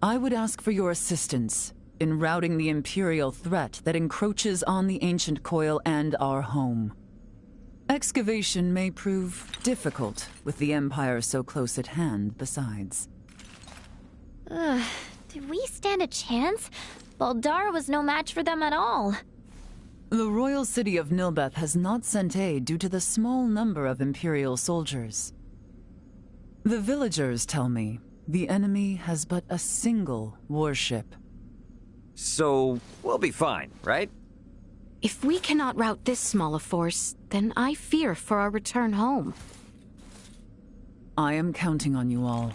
I would ask for your assistance in routing the Imperial threat that encroaches on the ancient coil and our home. Excavation may prove difficult with the Empire so close at hand besides. Did we stand a chance? Baldar was no match for them at all. The royal city of Nilbeth has not sent aid due to the small number of Imperial soldiers. The villagers tell me the enemy has but a single warship. So, we'll be fine, right? If we cannot rout this small a force, then I fear for our return home. I am counting on you all.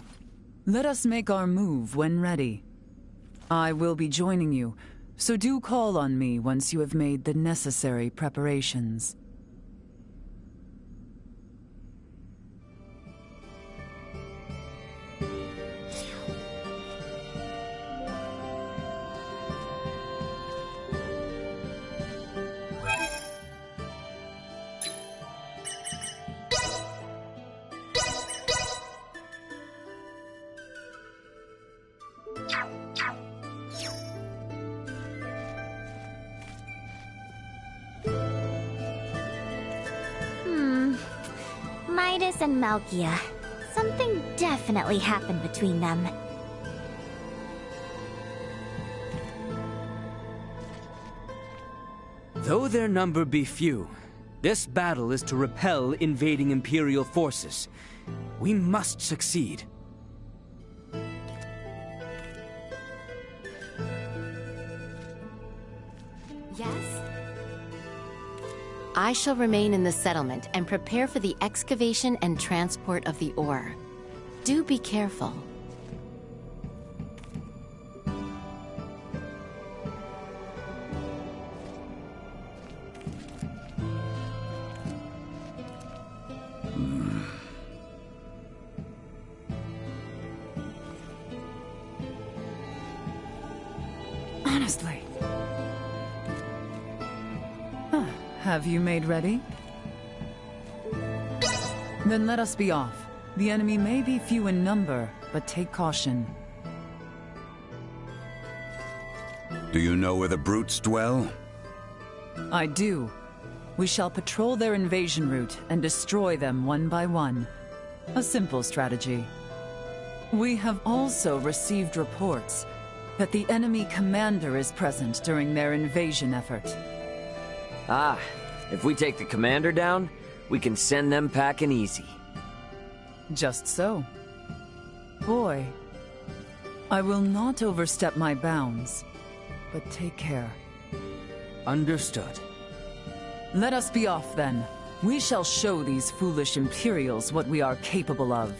Let us make our move when ready. I will be joining you, so do call on me once you have made the necessary preparations. Midas and Malkia. Something definitely happened between them. Though their number be few, this battle is to repel invading Imperial forces. We must succeed. Yes? I shall remain in the settlement and prepare for the excavation and transport of the ore. Do be careful. Honestly. Have you made ready? Then let us be off. The enemy may be few in number, but take caution. Do you know where the brutes dwell? I do. We shall patrol their invasion route and destroy them one by one. A simple strategy. We have also received reports that the enemy commander is present during their invasion effort. Ah, if we take the commander down, we can send them packing easy. Just so. Boy, I will not overstep my bounds, but take care. Understood. Let us be off then. We shall show these foolish Imperials what we are capable of.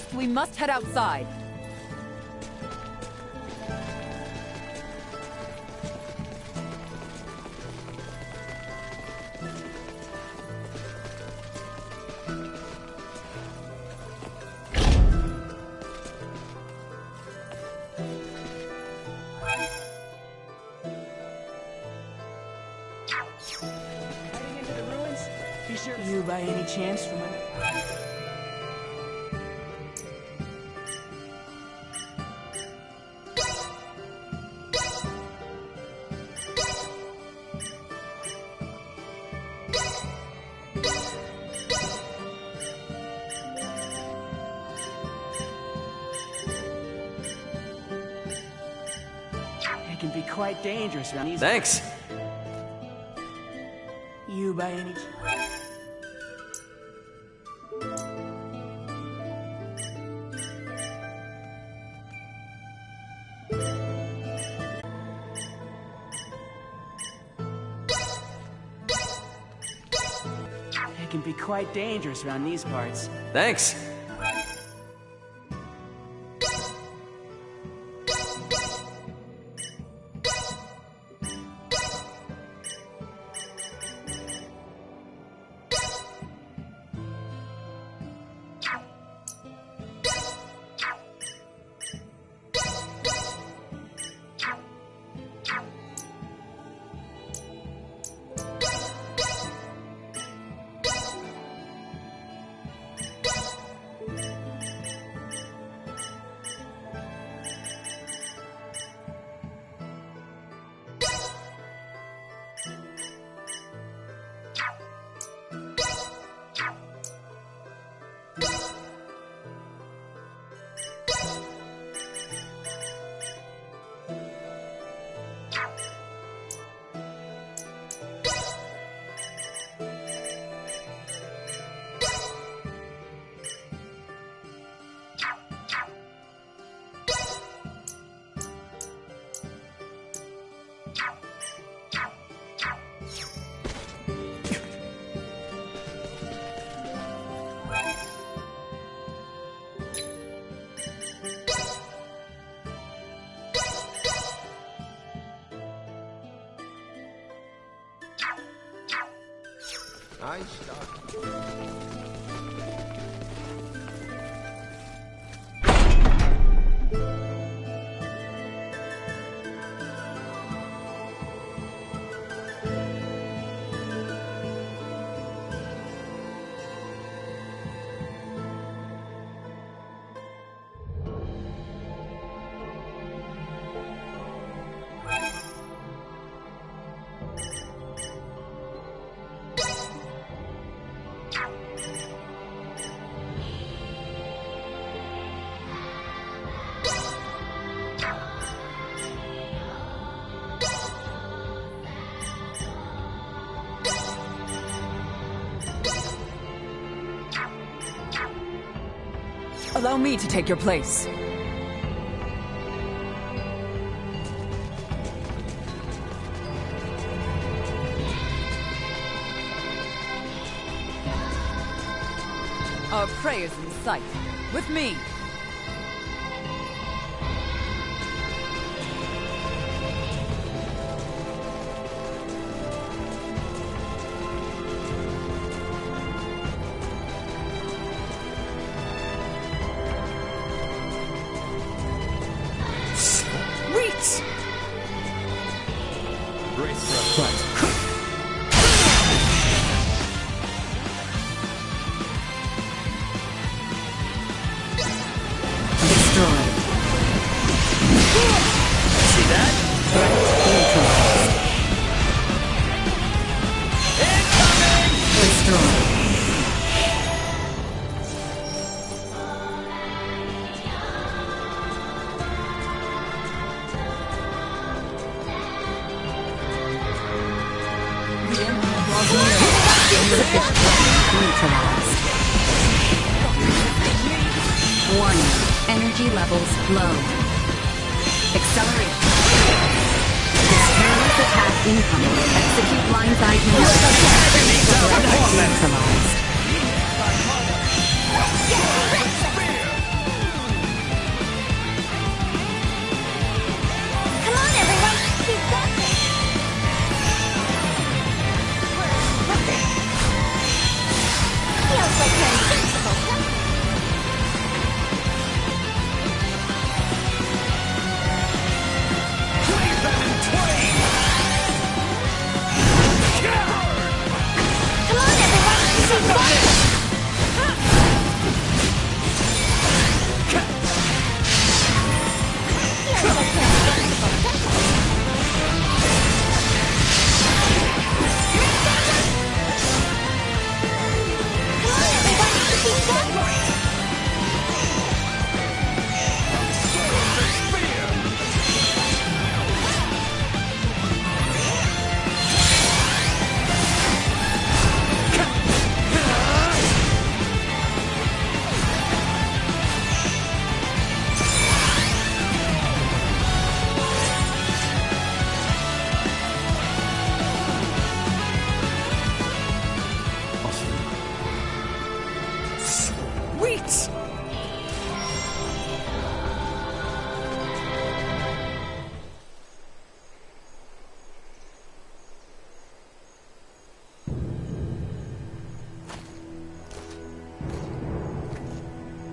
First, we must head outside. You by any chance remember? It can be quite dangerous around these. Thanks. You by any It can be quite dangerous around these parts. Thanks. Nice stuff. Allow me to take your place. Our prey is in sight. With me. Warning. Energy levels low. Acceleration. Terrorist attack incoming. Execute blindside neutralized.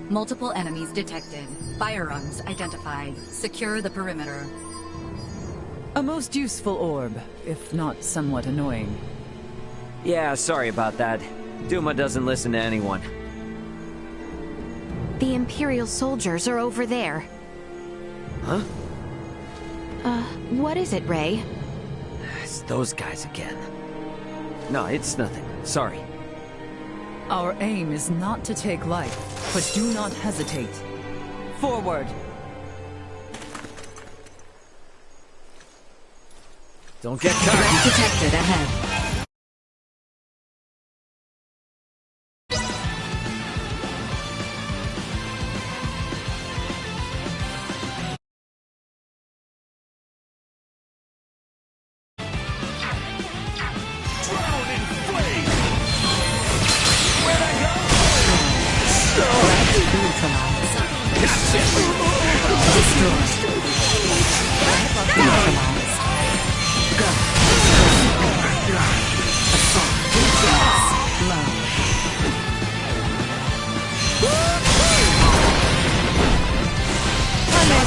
Multiple enemies detected. Firearms identified. Secure the perimeter. A most useful orb, if not somewhat annoying. Yeah, sorry about that. Duma doesn't listen to anyone. The Imperial soldiers are over there. Huh? What is it, Ray? It's those guys again. No, it's nothing. Sorry. Our aim is not to take life, but do not hesitate. Forward! Don't get Threat cocky. detected ahead.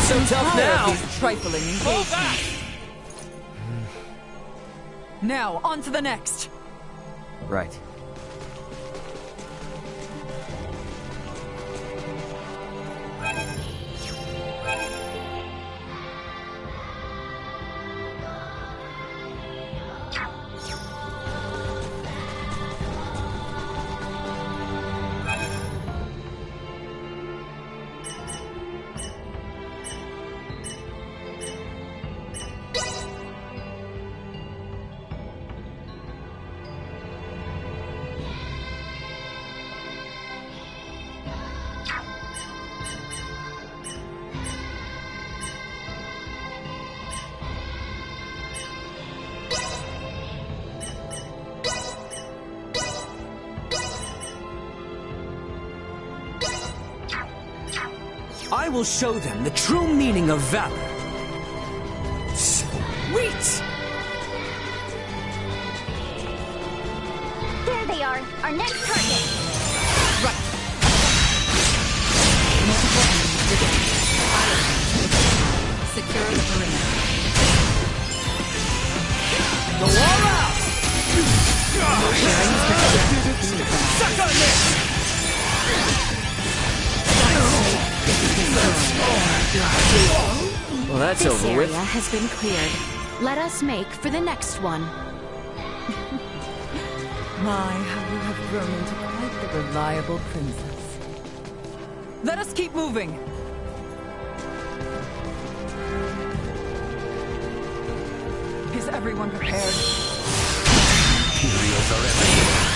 So tough now! Trifling engagements. Now, on to the next! Right. I will show them the true meaning of valor. Sweet! There they are, our next target. Right. Multiple enemies detected. Secure the perimeter. Go all out! Suck on this! Well, that's This over with. area has been cleared. Let us make for the next one. My, how you have grown into quite the reliable princess. Let us keep moving! Is everyone prepared? Imperials are everywhere,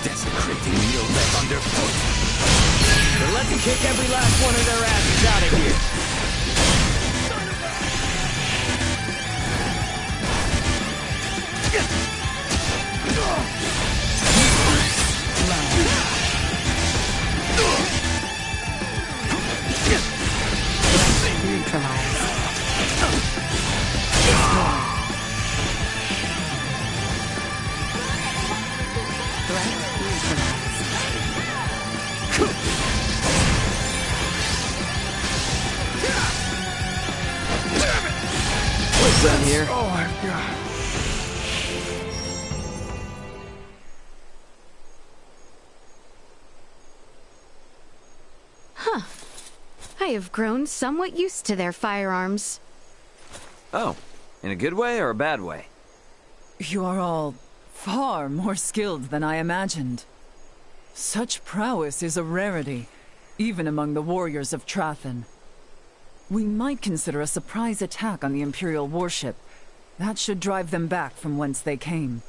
desecrating Nilbeth underfoot. But let's kick every last one of their asses out of here. What's in here? Oh my god. Huh. I have grown somewhat used to their firearms. Oh, in a good way or a bad way? You are all far more skilled than I imagined. Such prowess is a rarity, even among the warriors of Trathen. We might consider a surprise attack on the Imperial warship. That should drive them back from whence they came.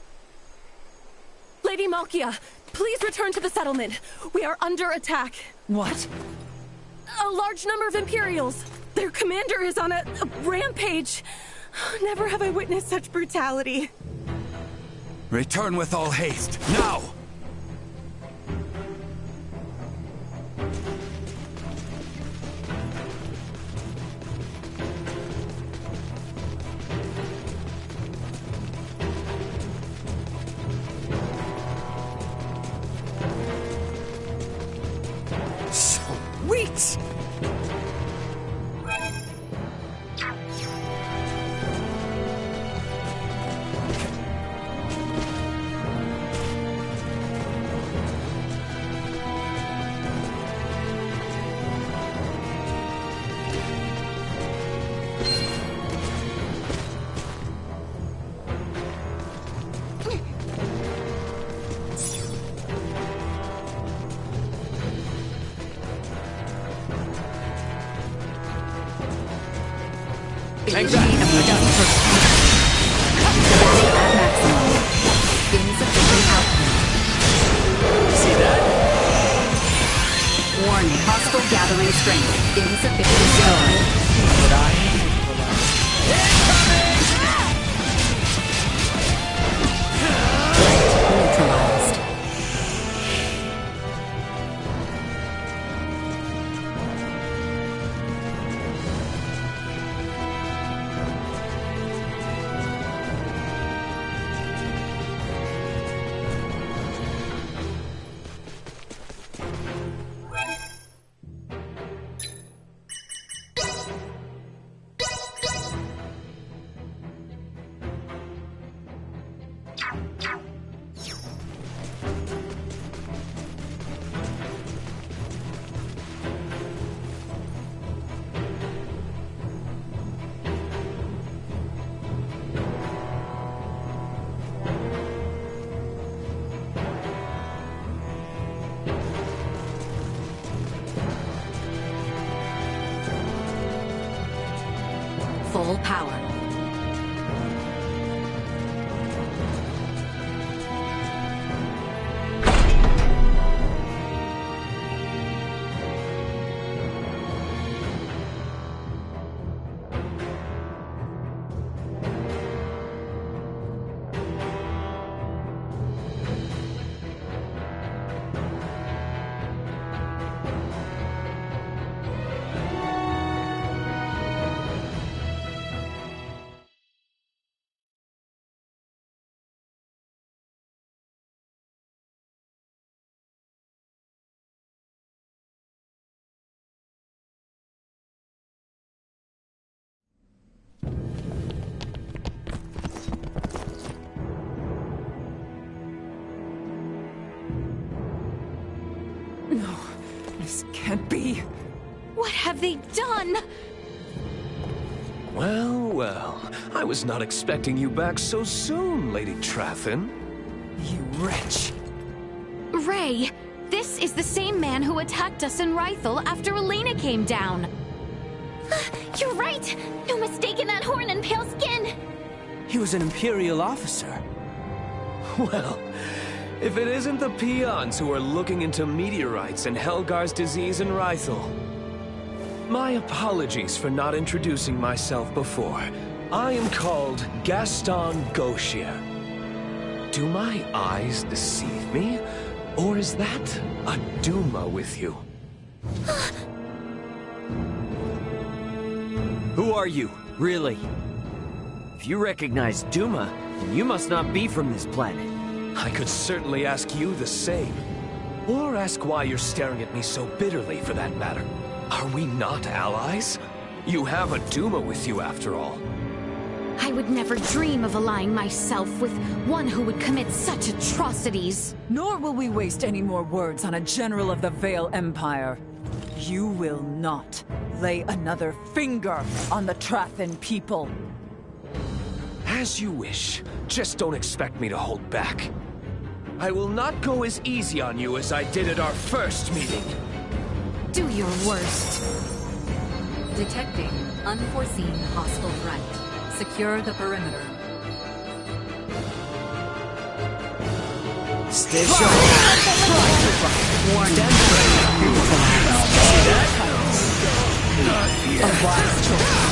Lady Malkia, please return to the settlement. We are under attack. What? A large number of Imperials. Their commander is on a rampage. Never have I witnessed such brutality. Return with all haste, now! Energy efficiency at maximum. Insufficient output. See that? Warning, hostile gathering strength. Insufficient storage. Neutralized. Full power. No, this can't be. What have they done? Well, well. I was not expecting you back so soon, Lady Trathin. You wretch. Ray, this is the same man who attacked us in Rythel after Elena came down. You're right! No mistaking that horn and pale skin! He was an Imperial officer. Well, if it isn't the peons who are looking into meteorites and Helgar's disease in Rythel. My apologies for not introducing myself before. I am called Gaston Gauchier. Do my eyes deceive me? Or is that a Duma with you? Who are you, really? If you recognize Duma, then you must not be from this planet. I could certainly ask you the same. Or ask why you're staring at me so bitterly, for that matter. Are we not allies? You have a Duma with you, after all. I would never dream of allying myself with one who would commit such atrocities. Nor will we waste any more words on a general of the Vale Empire. You will not lay another finger on the Trathin people. As you wish. Just don't expect me to hold back. I will not go as easy on you as I did at our first meeting. Do your worst. Detecting unforeseen hostile threat. Secure the perimeter. Stay sharp. Warning. A wise choice.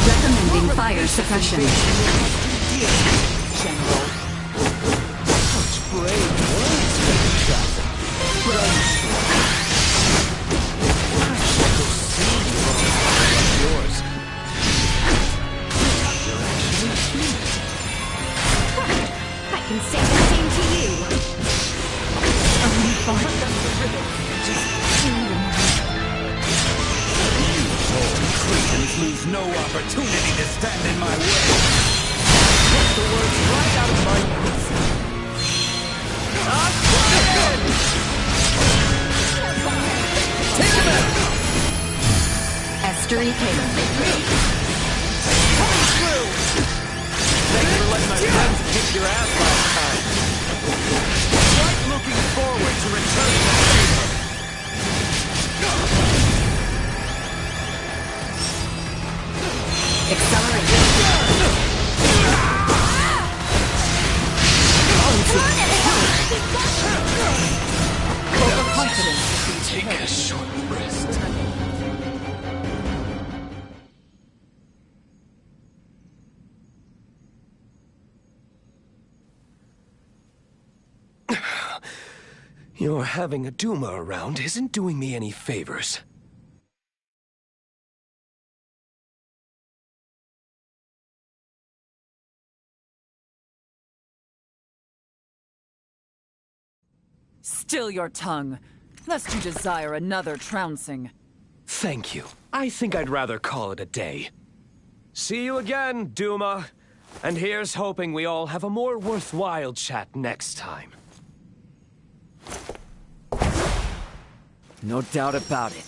Recommending fire suppression. General. Such brave words, Lady Trathin. But are you sure? I shall go see you of yours. You're actually human. I can say the same to you. Only fine. Just do them. Cretans lose no opportunity to stand in my way. Get the words right out of my mouth. Victory Haven. Coming through! Thanks for letting my friends kick your ass last time. Quite looking forward to returning the favor. Accelerate. Overconfidence. Take a short rest. Your having a Duma around isn't doing me any favors. Still your tongue, lest you desire another trouncing. Thank you. I think I'd rather call it a day. See you again, Duma. And here's hoping we all have a more worthwhile chat next time. No doubt about it.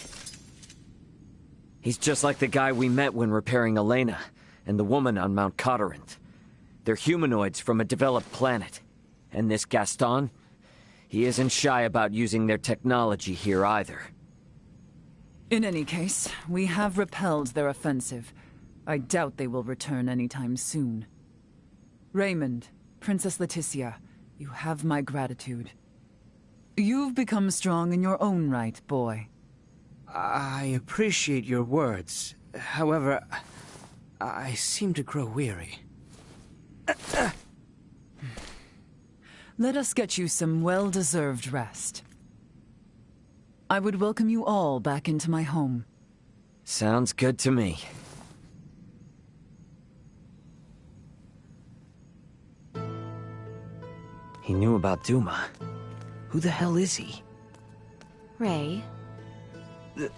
He's just like the guy we met when repairing Elena, and the woman on Mount Cotarant. They're humanoids from a developed planet. And this Gaston? He isn't shy about using their technology here either. In any case, we have repelled their offensive. I doubt they will return anytime soon. Raymond, Princess Leticia, you have my gratitude. You've become strong in your own right, boy. I appreciate your words. However, I seem to grow weary. Let us get you some well-deserved rest. I would welcome you all back into my home. Sounds good to me. He knew about Duma. Who the hell is he? Ray?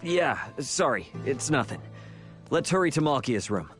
Yeah, sorry, it's nothing. Let's hurry to Malkia's room.